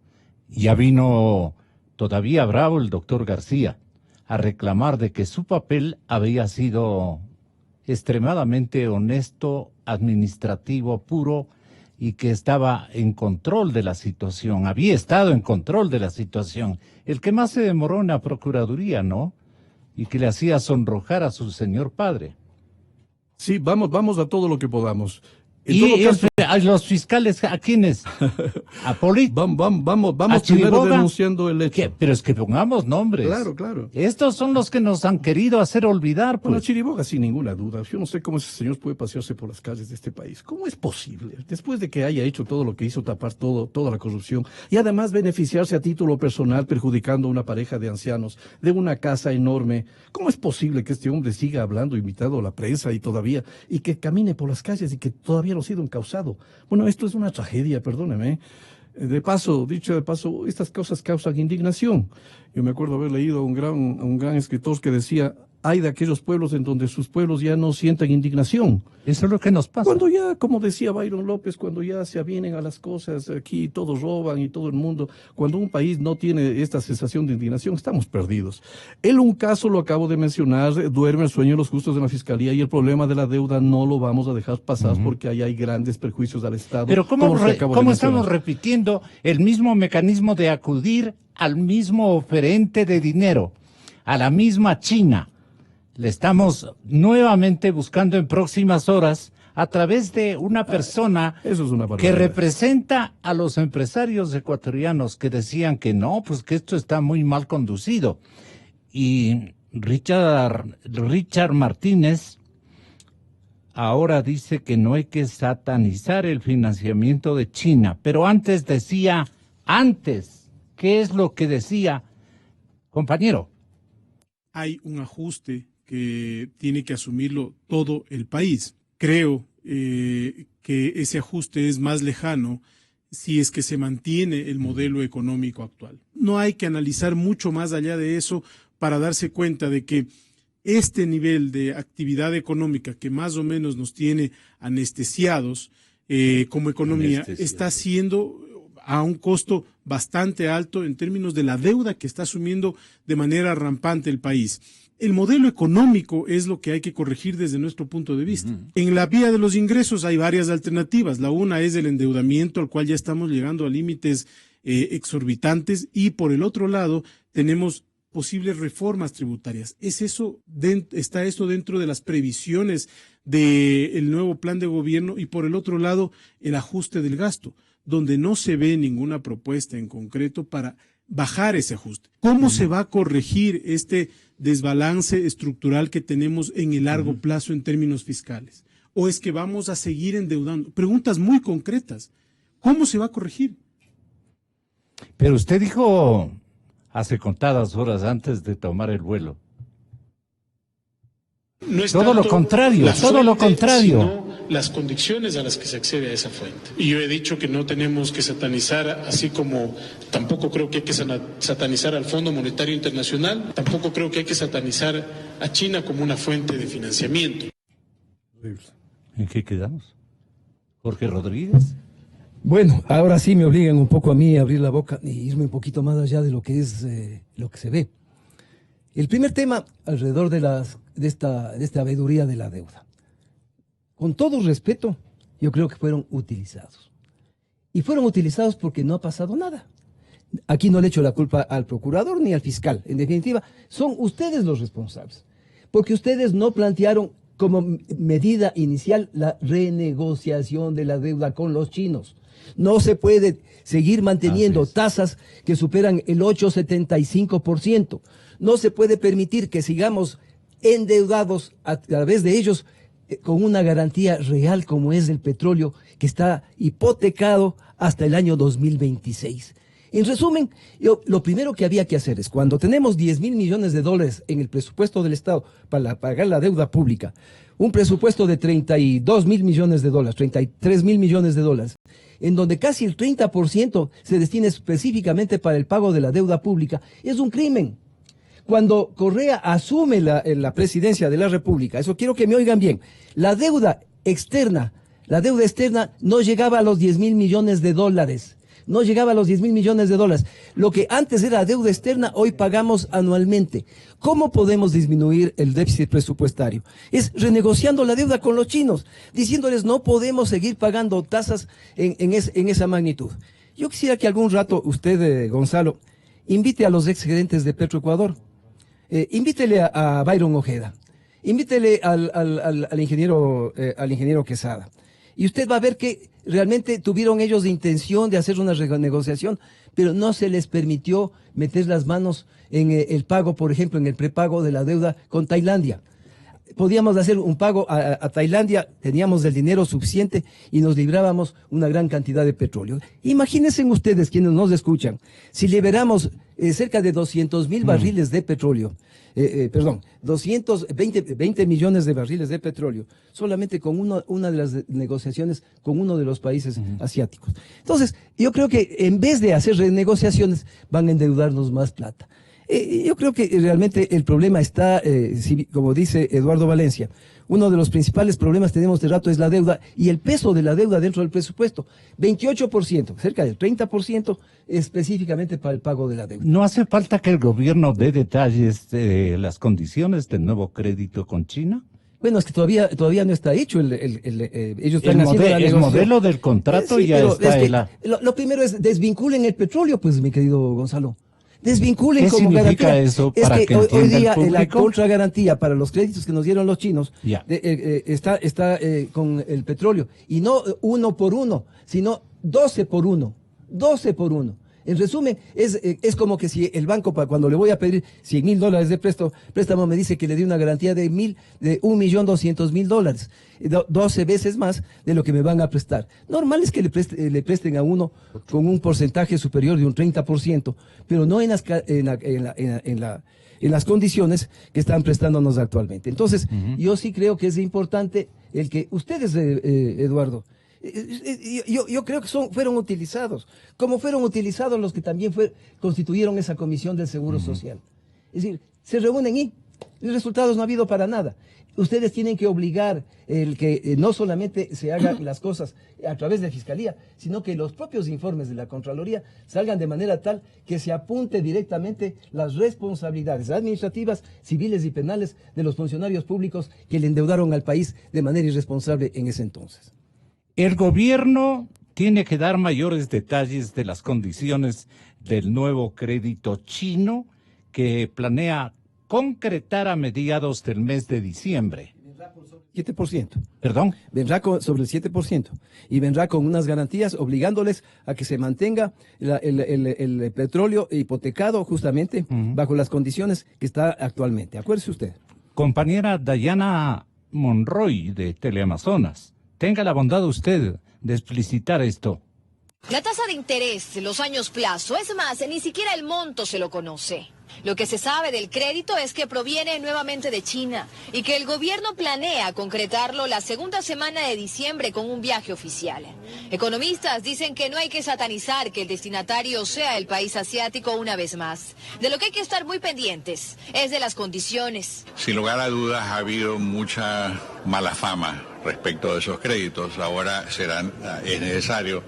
E: Ya vino todavía bravo el doctor García a reclamar de que su papel había sido extremadamente honesto, administrativo, puro, y que estaba en control de la situación, había estado en control de la situación. El que más se demoró en la Procuraduría, ¿no? Y que le hacía sonrojar a su señor padre.
F: Sí, vamos a todo lo que podamos. En
E: Y
F: todo caso,
E: a los fiscales, ¿a quiénes? ¿A Poli?
F: vamos
E: ¿A
F: primero
E: Chiriboga?
F: denunciando el hecho.
E: ¿Qué? Pero es que pongamos nombres.
F: Claro.
E: Estos son los que nos han querido hacer olvidar,
F: Bueno,
E: pues.
F: Chiriboga, sin ninguna duda. Yo no sé cómo ese señor puede pasearse por las calles de este país. ¿Cómo es posible? Después de que haya hecho todo lo que hizo, tapar toda la corrupción, y además beneficiarse a título personal, perjudicando a una pareja de ancianos, de una casa enorme. ¿Cómo es posible que este hombre siga hablando, invitado a la prensa y que camine por las calles y que todavía no ha sido encausado? Bueno, esto es una tragedia, perdóneme. Dicho de paso, estas cosas causan indignación. Yo me acuerdo haber leído a un gran escritor que decía: hay de aquellos pueblos en donde sus pueblos ya no sienten indignación.
E: Eso es lo que nos pasa.
F: Cuando ya, como decía Byron López, cuando ya se avienen a las cosas, aquí todos roban y todo el mundo, cuando un país no tiene esta sensación de indignación, estamos perdidos. Un caso lo acabo de mencionar, duerme el sueño de los justos de la Fiscalía, y el problema de la deuda no lo vamos a dejar pasar porque ahí hay grandes perjuicios al Estado.
E: Pero ¿cómo
F: se acaba de
E: estamos
F: mencionar.
E: repitiendo el mismo mecanismo de acudir al mismo oferente de dinero, a la misma China? Le estamos nuevamente buscando en próximas horas a través de una persona
F: Eso es una
E: que
F: barbaridad.
E: representa a los empresarios ecuatorianos que decían que no, pues que esto está muy mal conducido. Y Richard Martínez ahora dice que no hay que satanizar el financiamiento de China, pero antes, ¿qué es lo que decía, compañero?
H: Hay un ajuste que tiene que asumirlo todo el país. Creo que ese ajuste es más lejano si es que se mantiene el modelo económico actual. No hay que analizar mucho más allá de eso para darse cuenta de que este nivel de actividad económica que más o menos nos tiene anestesiados como economía está siendo a un costo bastante alto en términos de la deuda que está asumiendo de manera rampante el país. El modelo económico es lo que hay que corregir desde nuestro punto de vista. En la vía de los ingresos hay varias alternativas. La una es el endeudamiento, al cual ya estamos llegando a límites exorbitantes, y por el otro lado tenemos posibles reformas tributarias. ¿Está esto dentro de las previsiones del nuevo plan de gobierno? Y por el otro lado, el ajuste del gasto, donde no se ve ninguna propuesta en concreto para bajar ese ajuste. ¿Cómo se va a corregir este desbalance estructural que tenemos en el largo plazo en términos fiscales? ¿O es que vamos a seguir endeudando? Preguntas muy concretas. ¿Cómo se va a corregir?
E: Pero usted dijo hace contadas horas antes de tomar el vuelo.
H: No es
E: Todo lo
H: tanto
E: contrario,
H: la
E: todo lo
H: fuente,
E: contrario.
H: sino las condiciones a las que se accede a esa fuente. Y yo he dicho que no tenemos que satanizar, así como tampoco creo que hay que satanizar al Fondo Monetario Internacional, tampoco creo que hay que satanizar a China como una fuente de financiamiento.
E: ¿En qué quedamos? Jorge Rodríguez.
A: Bueno, ahora sí me obligan un poco a mí a abrir la boca y irme un poquito más allá de lo que es lo que se ve. El primer tema alrededor de esta veeduría de la deuda. Con todo respeto, yo creo que fueron utilizados. Y fueron utilizados porque no ha pasado nada. Aquí no le echo la culpa al procurador ni al fiscal. En definitiva, son ustedes los responsables. Porque ustedes no plantearon como medida inicial la renegociación de la deuda con los chinos. No se puede seguir manteniendo tasas que superan el 8,75%. No se puede permitir que sigamos endeudados a través de ellos con una garantía real como es el petróleo, que está hipotecado hasta el año 2026. En resumen, lo primero que había que hacer es, cuando tenemos 10,000 millones de dólares en el presupuesto del Estado para pagar la deuda pública, un presupuesto de 32,000 millones de dólares, 33,000 millones de dólares, en donde casi el 30% se destina específicamente para el pago de la deuda pública, es un crimen. Cuando Correa asume la presidencia de la República, eso quiero que me oigan bien, la deuda externa no llegaba a los 10.000 millones de dólares. No llegaba a los 10.000 millones de dólares. Lo que antes era deuda externa, hoy pagamos anualmente. ¿Cómo podemos disminuir el déficit presupuestario? Es renegociando la deuda con los chinos, diciéndoles no podemos seguir pagando tasas en esa magnitud. Yo quisiera que algún rato usted, Gonzalo, invite a los exgerentes de Petroecuador, invítele a Byron Ojeda, invítele al ingeniero Quesada. Y usted va a ver que realmente tuvieron ellos de intención de hacer una renegociación, pero no se les permitió meter las manos en el pago, por ejemplo, en el prepago de la deuda con Tailandia. Podíamos hacer un pago a Tailandia, teníamos el dinero suficiente y nos librábamos una gran cantidad de petróleo. Imagínense ustedes, quienes nos escuchan, si liberamos cerca de 200.000 barriles de petróleo, 20 millones de barriles de petróleo, solamente con una de las negociaciones con uno de los países asiáticos. Entonces, yo creo que en vez de hacer renegociaciones, van a endeudarnos más plata. Yo creo que realmente el problema está, como dice Eduardo Valencia, uno de los principales problemas que tenemos de rato es la deuda y el peso de la deuda dentro del presupuesto. 28%, cerca del 30% específicamente para el pago de la deuda.
E: ¿No hace falta que el gobierno dé detalles de las condiciones del nuevo crédito con China?
A: Bueno, es que todavía no está hecho. Ellos están haciendo la negociación.
E: El modelo del contrato sí, ya está.
A: Lo primero es desvinculen el petróleo, pues, mi querido Gonzalo. Desvinculen como
E: garantía. ¿Qué significa eso para que
A: hoy día
E: el
A: la contragarantía para los créditos que nos dieron los chinos está con el petróleo. Y no 1 por 1, sino 12 por 1. 12 por 1. En resumen, es como que si el banco, cuando le voy a pedir $100,000 de préstamo, me dice que le dé una garantía de $1,200,000, 12 veces más de lo que me van a prestar. Normal es que le presten a uno con un porcentaje superior de un 30%, pero no en las condiciones que están prestándonos actualmente. Entonces, yo sí creo que es importante el que ustedes, Eduardo, yo creo que fueron utilizados, como fueron utilizados los que también constituyeron esa comisión del Seguro Social. Es decir, se reúnen y resultados no ha habido para nada. Ustedes tienen que obligar el que no solamente se hagan las cosas a través de Fiscalía, sino que los propios informes de la Contraloría salgan de manera tal que se apunte directamente las responsabilidades administrativas, civiles y penales de los funcionarios públicos que le endeudaron al país de manera irresponsable en ese entonces.
E: El gobierno tiene que dar mayores detalles de las condiciones del nuevo crédito chino que planea concretar a mediados del mes de diciembre.
A: 7%.
E: ¿Perdón?
A: Vendrá sobre el 7% y vendrá con unas garantías obligándoles a que se mantenga el petróleo hipotecado justamente bajo las condiciones que está actualmente. Acuérdese usted.
E: Compañera Dayana Monroy de Teleamazonas. Tenga la bondad usted de explicitar esto.
I: La tasa de interés, los años plazo, es más, ni siquiera el monto se lo conoce. Lo que se sabe del crédito es que proviene nuevamente de China y que el gobierno planea concretarlo la segunda semana de diciembre con un viaje oficial. Economistas dicen que no hay que satanizar que el destinatario sea el país asiático una vez más. De lo que hay que estar muy pendientes es de las condiciones.
J: Sin lugar a dudas ha habido mucha mala fama respecto de esos créditos. Ahora es necesario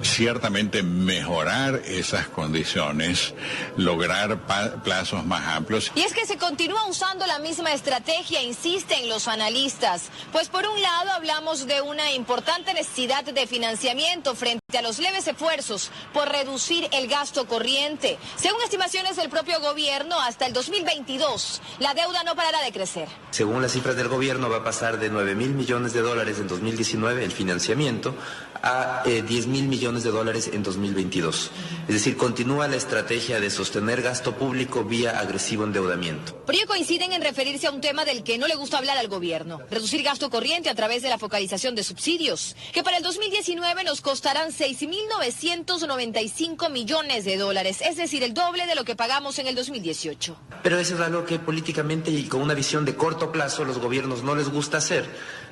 J: ciertamente mejorar esas condiciones, lograr plazos más amplios.
I: Y es que se continúa usando la misma estrategia, insisten los analistas, pues por un lado hablamos de una importante necesidad de financiamiento frente a los leves esfuerzos por reducir el gasto corriente. Según estimaciones del propio gobierno, hasta el 2022 la deuda no parará de crecer.
K: Según las cifras del gobierno, va a pasar de 9.000 millones de dólares en 2019 el financiamiento a 10.000 millones de dólares en 2022. Es decir, continúa la estrategia de sostener gasto público vía agresivo endeudamiento.
I: Pero ellos coinciden en referirse a un tema del que no le gusta hablar al gobierno: reducir gasto corriente a través de la focalización de subsidios, que para el 2019 nos costarán 6.995 millones de dólares, es decir, el doble de lo que pagamos en el 2018.
K: Pero eso es algo que políticamente y con una visión de corto plazo los gobiernos no les gusta hacer.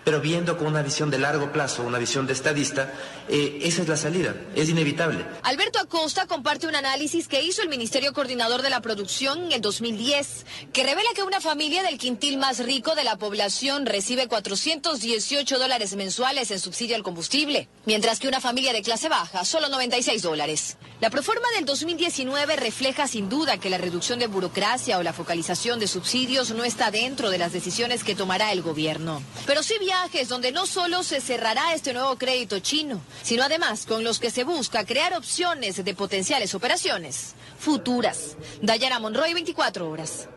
K: pero viendo con una visión de largo plazo, una visión de estadista, esa es la salida, es inevitable.
I: Alberto Acosta comparte un análisis que hizo el Ministerio Coordinador de la Producción en el 2010, que revela que una familia del quintil más rico de la población recibe $418 mensuales en subsidio al combustible, mientras que una familia de clase baja solo $96. La proforma del 2019 refleja sin duda que la reducción de burocracia o la focalización de subsidios no está dentro de las decisiones que tomará el gobierno. Pero sí viajes donde no solo se cerrará este nuevo crédito chino, sino además con los que se busca crear opciones de potenciales operaciones futuras. Dayana Monroy, 24 horas.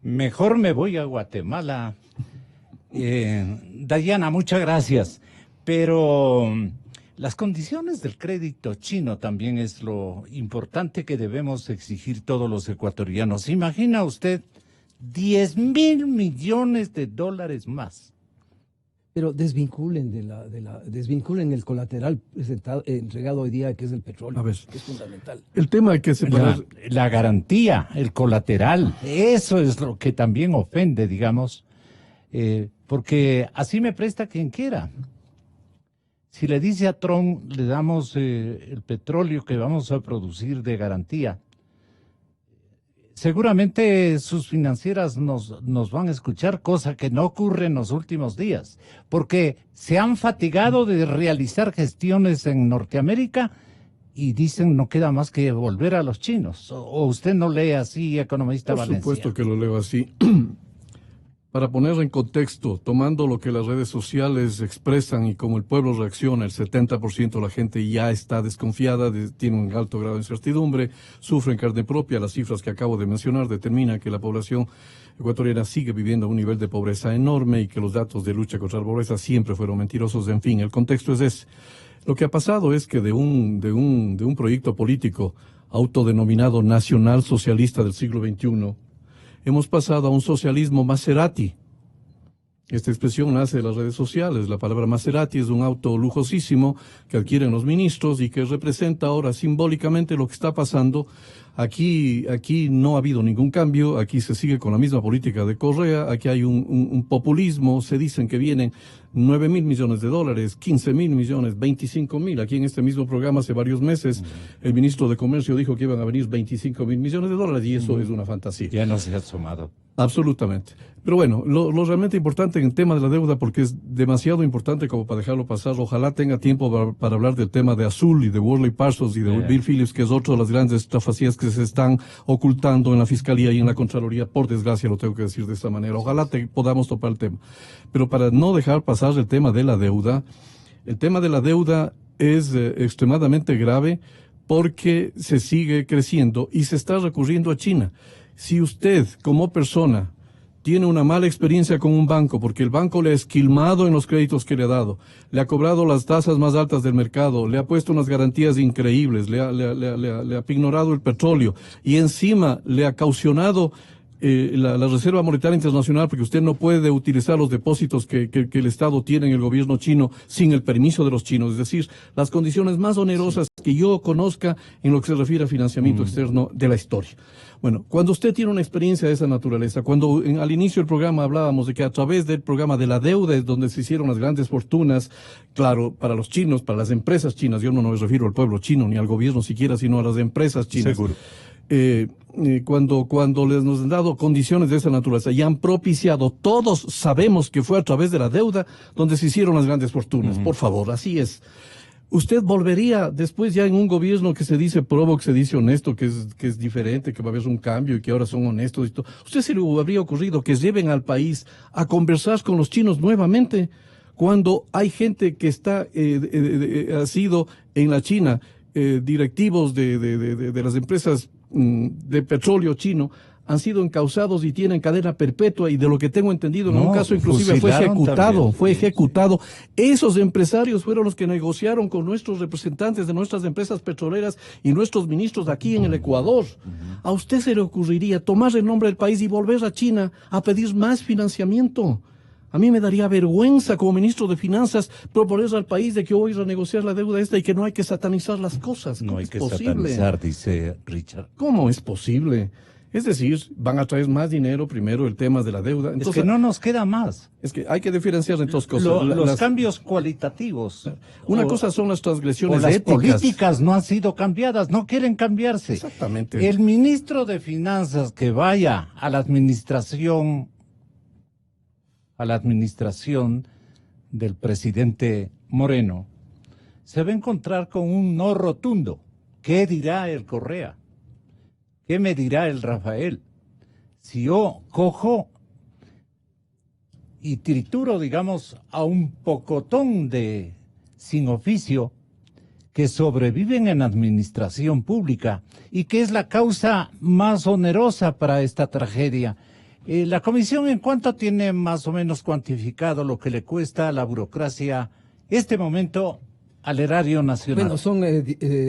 E: Mejor me voy a Guatemala. Dayana, muchas gracias. Pero las condiciones del crédito chino también es lo importante que debemos exigir todos los ecuatorianos. ¿Imagina usted 10.000 millones de dólares más?
A: Pero desvinculen desvinculen el colateral presentado, entregado hoy día, que es el petróleo.
F: A ver,
A: que es fundamental.
F: el tema hay que separar.
E: La garantía, el colateral, eso es lo que también ofende, digamos, porque así me presta quien quiera. Si le dice a Trump, le damos el petróleo que vamos a producir de garantía, seguramente sus financieras nos van a escuchar, cosa que no ocurre en los últimos días, porque se han fatigado de realizar gestiones en Norteamérica y dicen no queda más que volver a los chinos. ¿O usted no lee así, economista Valencia?
F: Por supuesto que lo leo así. Para poner en contexto, tomando lo que las redes sociales expresan y como el pueblo reacciona, el 70% de la gente ya está desconfiada, tiene un alto grado de incertidumbre, sufre en carne propia. Las cifras que acabo de mencionar determinan que la población ecuatoriana sigue viviendo a un nivel de pobreza enorme y que los datos de lucha contra la pobreza siempre fueron mentirosos. En fin, el contexto es ese. Lo que ha pasado es que de un proyecto político autodenominado nacional socialista del siglo XXI, hemos pasado a un socialismo Maserati. Esta expresión nace de las redes sociales. La palabra Maserati es un auto lujosísimo que adquieren los ministros y que representa ahora simbólicamente lo que está pasando. Aquí no ha habido ningún cambio, aquí se sigue con la misma política de Correa, aquí hay un populismo, se dicen que vienen 9.000 millones de dólares, 15.000 millones, 25.000. Aquí en este mismo programa hace varios meses el ministro de Comercio dijo que iban a venir 25.000 millones de dólares y eso es una fantasía.
E: Ya no se ha sumado.
F: Absolutamente. Pero bueno, lo realmente importante en el tema de la deuda, porque es demasiado importante como para dejarlo pasar, ojalá tenga tiempo para hablar del tema de Azul y de Worley Parsons y de Bill Phillips, que es otro de las grandes estafacías que se están ocultando en la Fiscalía y en la Contraloría. Por desgracia lo tengo que decir de esta manera. Ojalá podamos topar el tema. Pero para no dejar pasar el tema de la deuda es extremadamente grave porque se sigue creciendo y se está recurriendo a China. Si usted, como persona, tiene una mala experiencia con un banco, porque el banco le ha esquilmado en los créditos que le ha dado, le ha cobrado las tasas más altas del mercado, le ha puesto unas garantías increíbles, le ha ignorado el petróleo y encima le ha caucionado la Reserva Monetaria Internacional, porque usted no puede utilizar los depósitos que el Estado tiene en el gobierno chino sin el permiso de los chinos, es decir, las condiciones más onerosas que yo conozca en lo que se refiere a financiamiento externo de la historia. Bueno, cuando usted tiene una experiencia de esa naturaleza, cuando al inicio del programa hablábamos de que a través del programa de la deuda es donde se hicieron las grandes fortunas, claro, para los chinos, para las empresas chinas, yo no me refiero al pueblo chino ni al gobierno siquiera, sino a las empresas chinas.
E: Seguro.
F: Cuando nos han dado condiciones de esa naturaleza y han propiciado, todos sabemos que fue a través de la deuda donde se hicieron las grandes fortunas. Por favor, así es. Usted volvería después ya en un gobierno que se dice probo, que se dice honesto, que es diferente, que va a haber un cambio y que ahora son honestos y todo. ¿Usted se le habría ocurrido que lleven al país a conversar con los chinos nuevamente cuando hay gente que está, ha sido en la China, directivos de las empresas de petróleo chino, han sido encausados y tienen cadena perpetua y de lo que tengo entendido en un caso inclusive fue ejecutado. Esos empresarios fueron los que negociaron con nuestros representantes de nuestras empresas petroleras y nuestros ministros aquí en el Ecuador. ¿A usted se le ocurriría tomar el nombre del país y volver a China a pedir más financiamiento? A mí me daría vergüenza como ministro de Finanzas proponer al país de que hoy renegociar la deuda esta y que no hay que satanizar las cosas.
E: No hay que satanizar, dice Richard.
F: ¿Cómo es posible? Es decir, van a traer más dinero, primero el tema de la deuda.
E: Entonces, es que no nos queda más.
F: Es que hay que diferenciar en dos cosas.
E: Los cambios cualitativos.
F: Una cosa son las transgresiones
E: las
F: éticas.
E: Políticas no han sido cambiadas, no quieren cambiarse.
F: Exactamente.
E: El ministro de Finanzas que vaya a la administración del presidente Moreno, se va a encontrar con un no rotundo. ¿Qué dirá el Correa? ¿Qué me dirá el Rafael? Si yo cojo y trituro, digamos, a un pocotón de sin oficio que sobreviven en administración pública y que es la causa más onerosa para esta tragedia. La comisión, ¿en cuánto tiene más o menos cuantificado lo que le cuesta a la burocracia este momento al erario nacional?
A: Bueno, son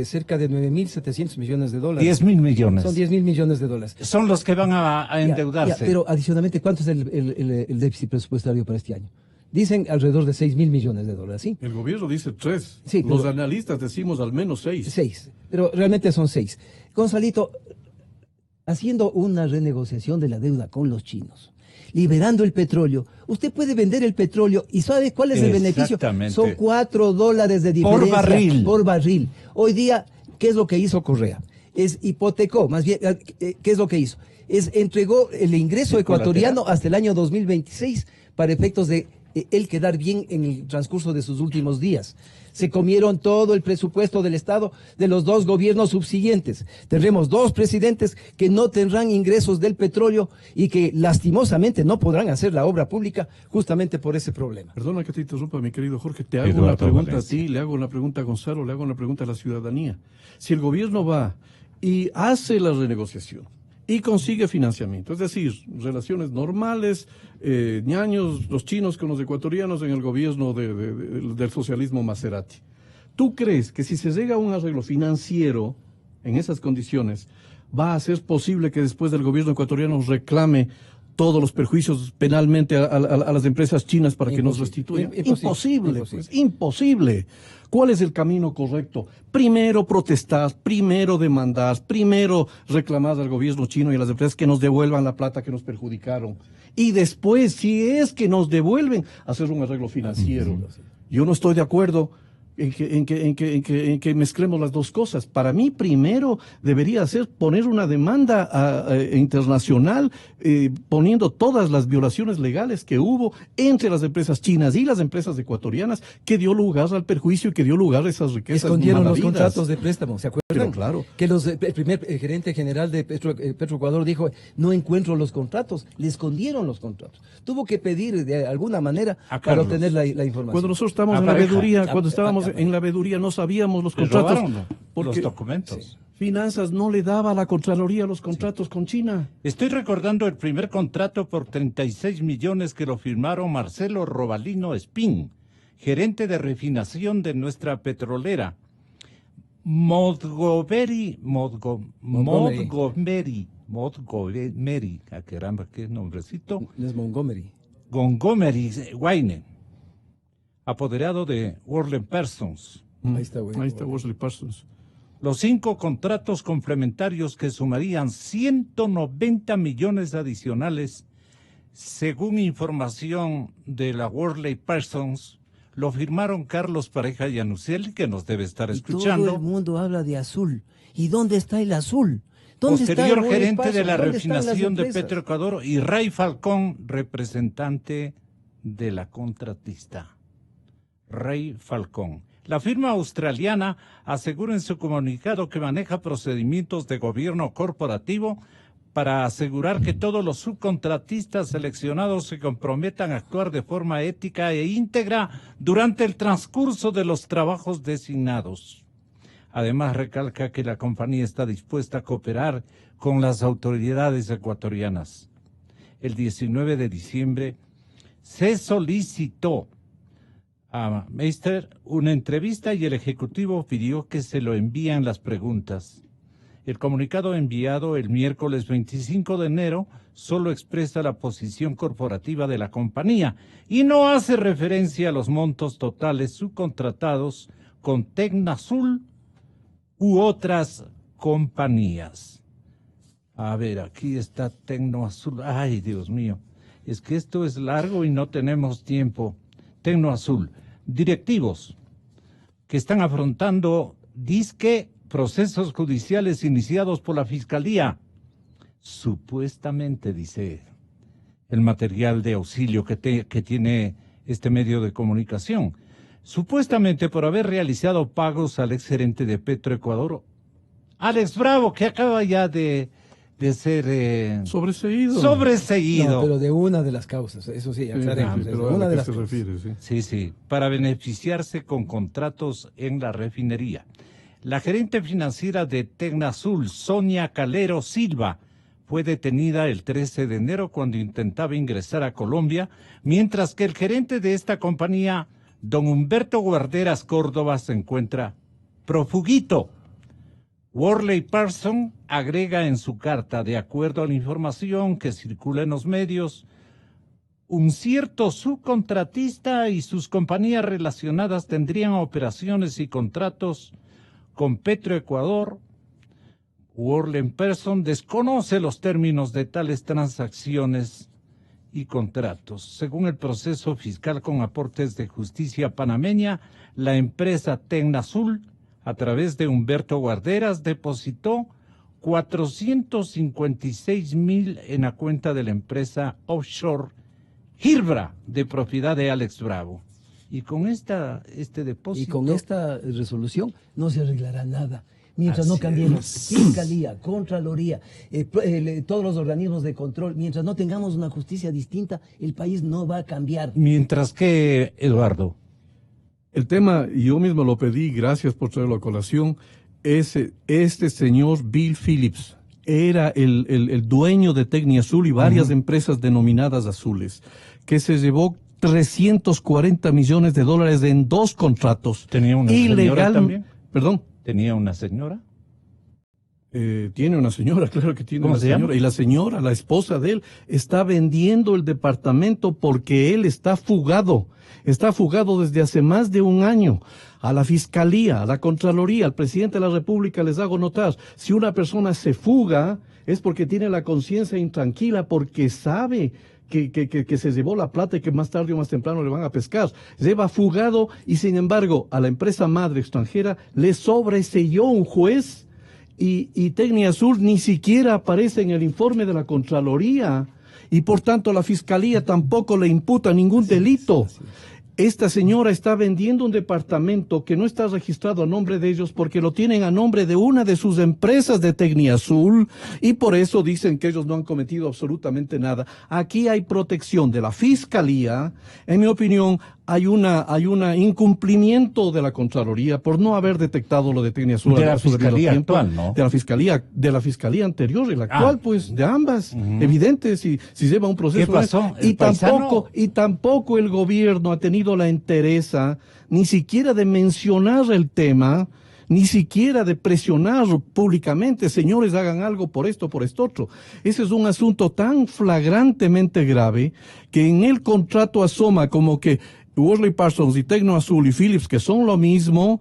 A: cerca de 9.700 millones de dólares.
E: 10.000 millones.
A: Son 10.000 millones de dólares.
E: Son los que van a endeudarse.
A: Pero adicionalmente, ¿cuánto es el déficit presupuestario para este año? Dicen alrededor de 6.000 millones de dólares, ¿sí?
F: El gobierno dice 3.
A: Sí,
F: los analistas decimos al menos 6.
A: 6, pero realmente son 6. Gonzalito, haciendo una renegociación de la deuda con los chinos, liberando el petróleo, usted puede vender el petróleo y ¿sabe cuál es el beneficio? Son $4 de diferencia por barril. Hoy día, ¿qué es lo que hizo Correa? Hipotecó, más bien, ¿qué es lo que hizo? Entregó el ingreso ecuatoriano hasta el año 2026 para efectos de él quedar bien en el transcurso de sus últimos días. Se comieron todo el presupuesto del Estado de los dos gobiernos subsiguientes. Tendremos dos presidentes que no tendrán ingresos del petróleo y que lastimosamente no podrán hacer la obra pública justamente por ese problema.
F: Perdona que te interrumpa, mi querido Jorge. Te hago una pregunta a ti, le hago una pregunta a Gonzalo, le hago una pregunta a la ciudadanía. Si el gobierno va y hace la renegociación y consigue financiamiento, es decir, relaciones normales, ñaños, los chinos con los ecuatorianos en el gobierno del socialismo Maserati. ¿Tú crees que si se llega a un arreglo financiero en esas condiciones, va a ser posible que después del gobierno ecuatoriano reclame todos los perjuicios penalmente a las empresas chinas para que nos restituyan? Imposible, pues, imposible. ¿Cuál es el camino correcto? Primero protestar, primero demandar, primero reclamar al gobierno chino y a las empresas que nos devuelvan la plata que nos perjudicaron. Y después, si es que nos devuelven, hacer un arreglo financiero. Yo no estoy de acuerdo en que mezclemos las dos cosas. Para mí, primero debería ser poner una demanda internacional poniendo todas las violaciones legales que hubo entre las empresas chinas y las empresas ecuatorianas que dio lugar al perjuicio y que dio lugar a esas riquezas.
A: Escondieron los contratos de préstamo, ¿se acuerdan?
F: Pero claro.
A: Que el primer gerente general de Petroecuador dijo, no encuentro los contratos, le escondieron los contratos. Tuvo que pedir de alguna manera para obtener la información.
F: Cuando nosotros estábamos en la veeduría, cuando estábamos en la veeduría no sabíamos los contratos.
E: Porque los documentos.
F: Sí. Finanzas no le daba a la Contraloría los contratos con China.
E: Estoy recordando el primer contrato por 36 millones que lo firmaron Marcelo Robalino Espín, gerente de refinación de nuestra petrolera. Montgomery, caramba, qué nombrecito.
A: Es Montgomery.
E: Wayne, apoderado de Worley Parsons.
F: Ahí está Worley Parsons.
E: Los 5 contratos complementarios que sumarían 190 millones adicionales, según información de la Worley Parsons, lo firmaron Carlos Pareja Yanusel, que nos debe estar escuchando.
A: Todo el mundo habla de azul. ¿Y dónde está el azul?
E: Posterior gerente de la refinación de Petroecuador, y Ray Falcón, representante de la contratista. Ray Falcón. La firma australiana asegura en su comunicado que maneja procedimientos de gobierno corporativo para asegurar que todos los subcontratistas seleccionados se comprometan a actuar de forma ética e íntegra durante el transcurso de los trabajos designados. Además, recalca que la compañía está dispuesta a cooperar con las autoridades ecuatorianas. El 19 de diciembre se solicitó a Meister una entrevista y el Ejecutivo pidió que se lo envíen las preguntas. El comunicado enviado el miércoles 25 de enero solo expresa la posición corporativa de la compañía y no hace referencia a los montos totales subcontratados con Tecnasul u otras compañías. A ver, aquí está Tecnoazul. Ay, Dios mío. Es que esto es largo y no tenemos tiempo. Tecnoazul. Directivos que están afrontando, disque, procesos judiciales iniciados por la Fiscalía. Supuestamente, dice el material de auxilio que tiene este medio de comunicación. Supuestamente por haber realizado pagos al exgerente de Petroecuador, Alex Bravo, que acaba ya de ser
F: sobreseído.
E: No,
A: pero de una de las causas, eso sí, aclaremos.
F: Pero
A: una de las
F: se refiere, sí.
E: Sí, para beneficiarse con contratos en la refinería. La gerente financiera de Tecnoazul, Sonia Calero Silva, fue detenida el 13 de enero cuando intentaba ingresar a Colombia, mientras que el gerente de esta compañía, don Humberto Guarderas Córdoba, se encuentra prófugo. Worley Parson agrega en su carta, de acuerdo a la información que circula en los medios, un cierto subcontratista y sus compañías relacionadas tendrían operaciones y contratos con Petroecuador. Worley Parson desconoce los términos de tales transacciones y contratos. Según el proceso fiscal con aportes de justicia panameña, la empresa Tecnoazul, a través de Humberto Guarderas, depositó 456,000 en la cuenta de la empresa offshore Girbra, de propiedad de Alex Bravo. Y con este depósito...
A: Y con esta resolución no se arreglará nada. Mientras
E: Así
A: no cambiemos Fiscalía, Contraloría, todos los organismos de control, mientras no tengamos una justicia distinta, el país no va a cambiar.
E: Mientras que, Eduardo...
F: El tema, yo mismo lo pedí, gracias por traerlo a colación, este señor Bill Phillips era el dueño de Tecnoazul y varias empresas denominadas azules, que se llevó 340 millones de dólares en 2 contratos.
E: ¿Tenía una señora también?
F: ¿Perdón?
E: ¿Tenía una señora?
F: Tiene una señora, claro que tiene
E: ¿Cómo
F: una
E: se
F: señora.
E: llama?
F: Y la señora, la esposa de él, está vendiendo el departamento porque él está fugado. Está fugado desde hace más de un año. A la Fiscalía, a la Contraloría, al presidente de la República les hago notar, si una persona se fuga es porque tiene la conciencia intranquila, porque sabe que se llevó la plata y que más tarde o más temprano le van a pescar. Lleva fugado y sin embargo a la empresa madre extranjera le sobreseyó un juez y Tecnoazul ni siquiera aparece en el informe de la Contraloría y por tanto la Fiscalía tampoco le imputa ningún delito. Esta señora está vendiendo un departamento que no está registrado a nombre de ellos porque lo tienen a nombre de una de sus empresas de Tecnoazul y por eso dicen que ellos no han cometido absolutamente nada. Aquí hay protección de la Fiscalía. En mi opinión, hay una incumplimiento de la Contraloría por no haber detectado lo de Tecnoazul.
E: De la Fiscalía actual, ¿no?
F: De la Fiscalía anterior y la actual, pues, de ambas. Evidente, si lleva un proceso.
E: ¿Qué pasó?
F: Y tampoco el gobierno ha tenido la entereza ni siquiera de mencionar el tema, ni siquiera de presionar públicamente, señores, hagan algo por esto otro. Ese es un asunto tan flagrantemente grave que en el contrato asoma como que Worley Parsons y Tecnoazul y Phillips, que son lo mismo,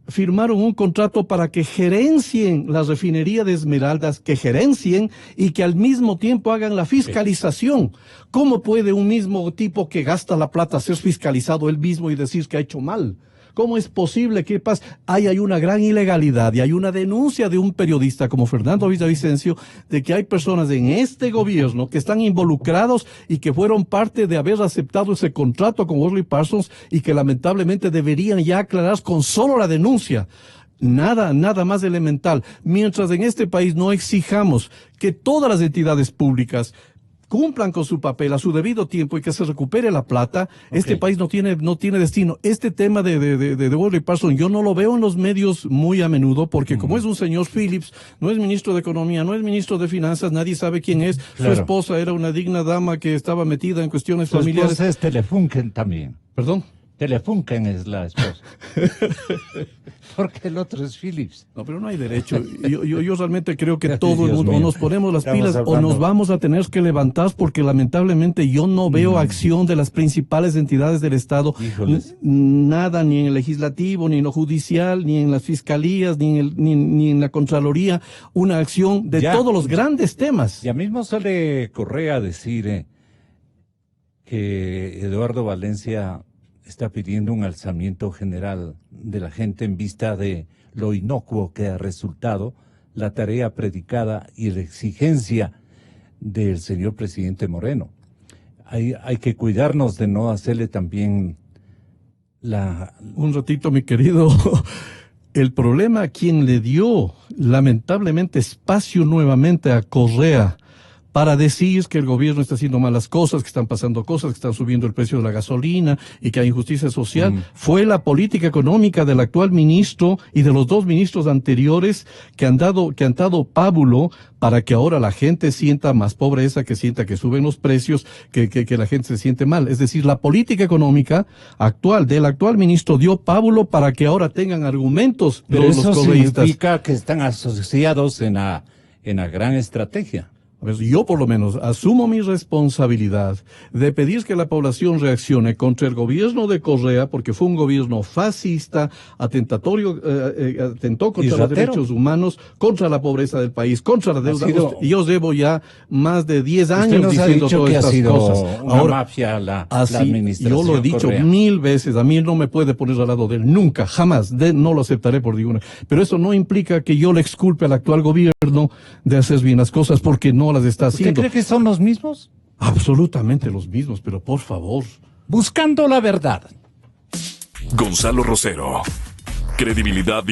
F: firmaron un contrato para que gerencien la refinería de Esmeraldas, que gerencien y que al mismo tiempo hagan la fiscalización. ¿Cómo puede un mismo tipo que gasta la plata ser fiscalizado él mismo y decir que ha hecho mal? ¿Cómo es posible que pase? Hay una gran ilegalidad y hay una denuncia de un periodista como Fernando Villavicencio de que hay personas en este gobierno que están involucrados y que fueron parte de haber aceptado ese contrato con Worley Parsons y que lamentablemente deberían ya aclarar con solo la denuncia. Nada más elemental. Mientras en este país no exijamos que todas las entidades públicas cumplan con su papel a su debido tiempo y que se recupere la plata, este país no tiene destino. Este tema de Worley Parsons yo no lo veo en los medios muy a menudo porque como es un señor Phillips, no es ministro de Economía, no es ministro de Finanzas, nadie sabe quién es.
E: Claro.
F: Su esposa era una digna dama que estaba metida en cuestiones familiares.
E: Su esposa es Telefunken también.
F: ¿Perdón?
E: Telefunken es la esposa. Porque el otro es Philips.
F: No, pero no hay derecho. Yo realmente creo que
E: Dios
F: todo el mundo,
E: mío.
F: o nos ponemos las
E: Estamos
F: pilas o
E: hablando.
F: nos vamos a tener que levantar, porque lamentablemente yo no veo acción de las principales entidades del Estado.
E: Híjoles.
F: Nada, ni en el legislativo, ni en lo judicial, ni en las fiscalías, ni en la Contraloría, una acción de
E: Ya.
F: todos los grandes temas.
E: Ya mismo sale Correa a decir que Eduardo Valencia está pidiendo un alzamiento general de la gente en vista de lo inocuo que ha resultado la tarea predicada y la exigencia del señor presidente Moreno. Hay que cuidarnos de no hacerle también
F: Un ratito, mi querido. El problema a quien le dio lamentablemente espacio nuevamente a Correa para decir que el gobierno está haciendo malas cosas, que están pasando cosas, que están subiendo el precio de la gasolina y que hay injusticia social, fue la política económica del actual ministro y de los dos ministros anteriores que han dado pábulo para que ahora la gente sienta más pobreza, que sienta que suben los precios, que la gente se siente mal. Es decir, la política económica actual del actual ministro dio pábulo para que ahora tengan argumentos
E: Pero
F: los
E: eso
F: correístas.
E: significa que están asociados en la gran estrategia.
F: A ver, yo por lo menos asumo mi responsabilidad de pedir que la población reaccione contra el gobierno de Correa, porque fue un gobierno fascista, atentó contra los derechos humanos, contra la pobreza del país, contra la deuda. Y yo llevo ya más de 10 años
E: Usted nos
F: diciendo
E: ha dicho
F: todas
E: que ha
F: estas
E: sido
F: cosas.
E: una
F: Ahora,
E: mafia la
F: así,
E: administración
F: yo lo he dicho
E: Correa.
F: 1000 veces, a mí no me puede poner al lado de él, nunca, jamás, no lo aceptaré por ninguna. Pero eso no implica que yo le exculpe al actual gobierno de hacer bien las cosas, porque no las está
E: ¿Usted
F: haciendo.
E: cree que son los mismos?
F: Absolutamente los mismos, pero por favor.
E: Buscando la verdad.
D: Gonzalo Rosero. Credibilidad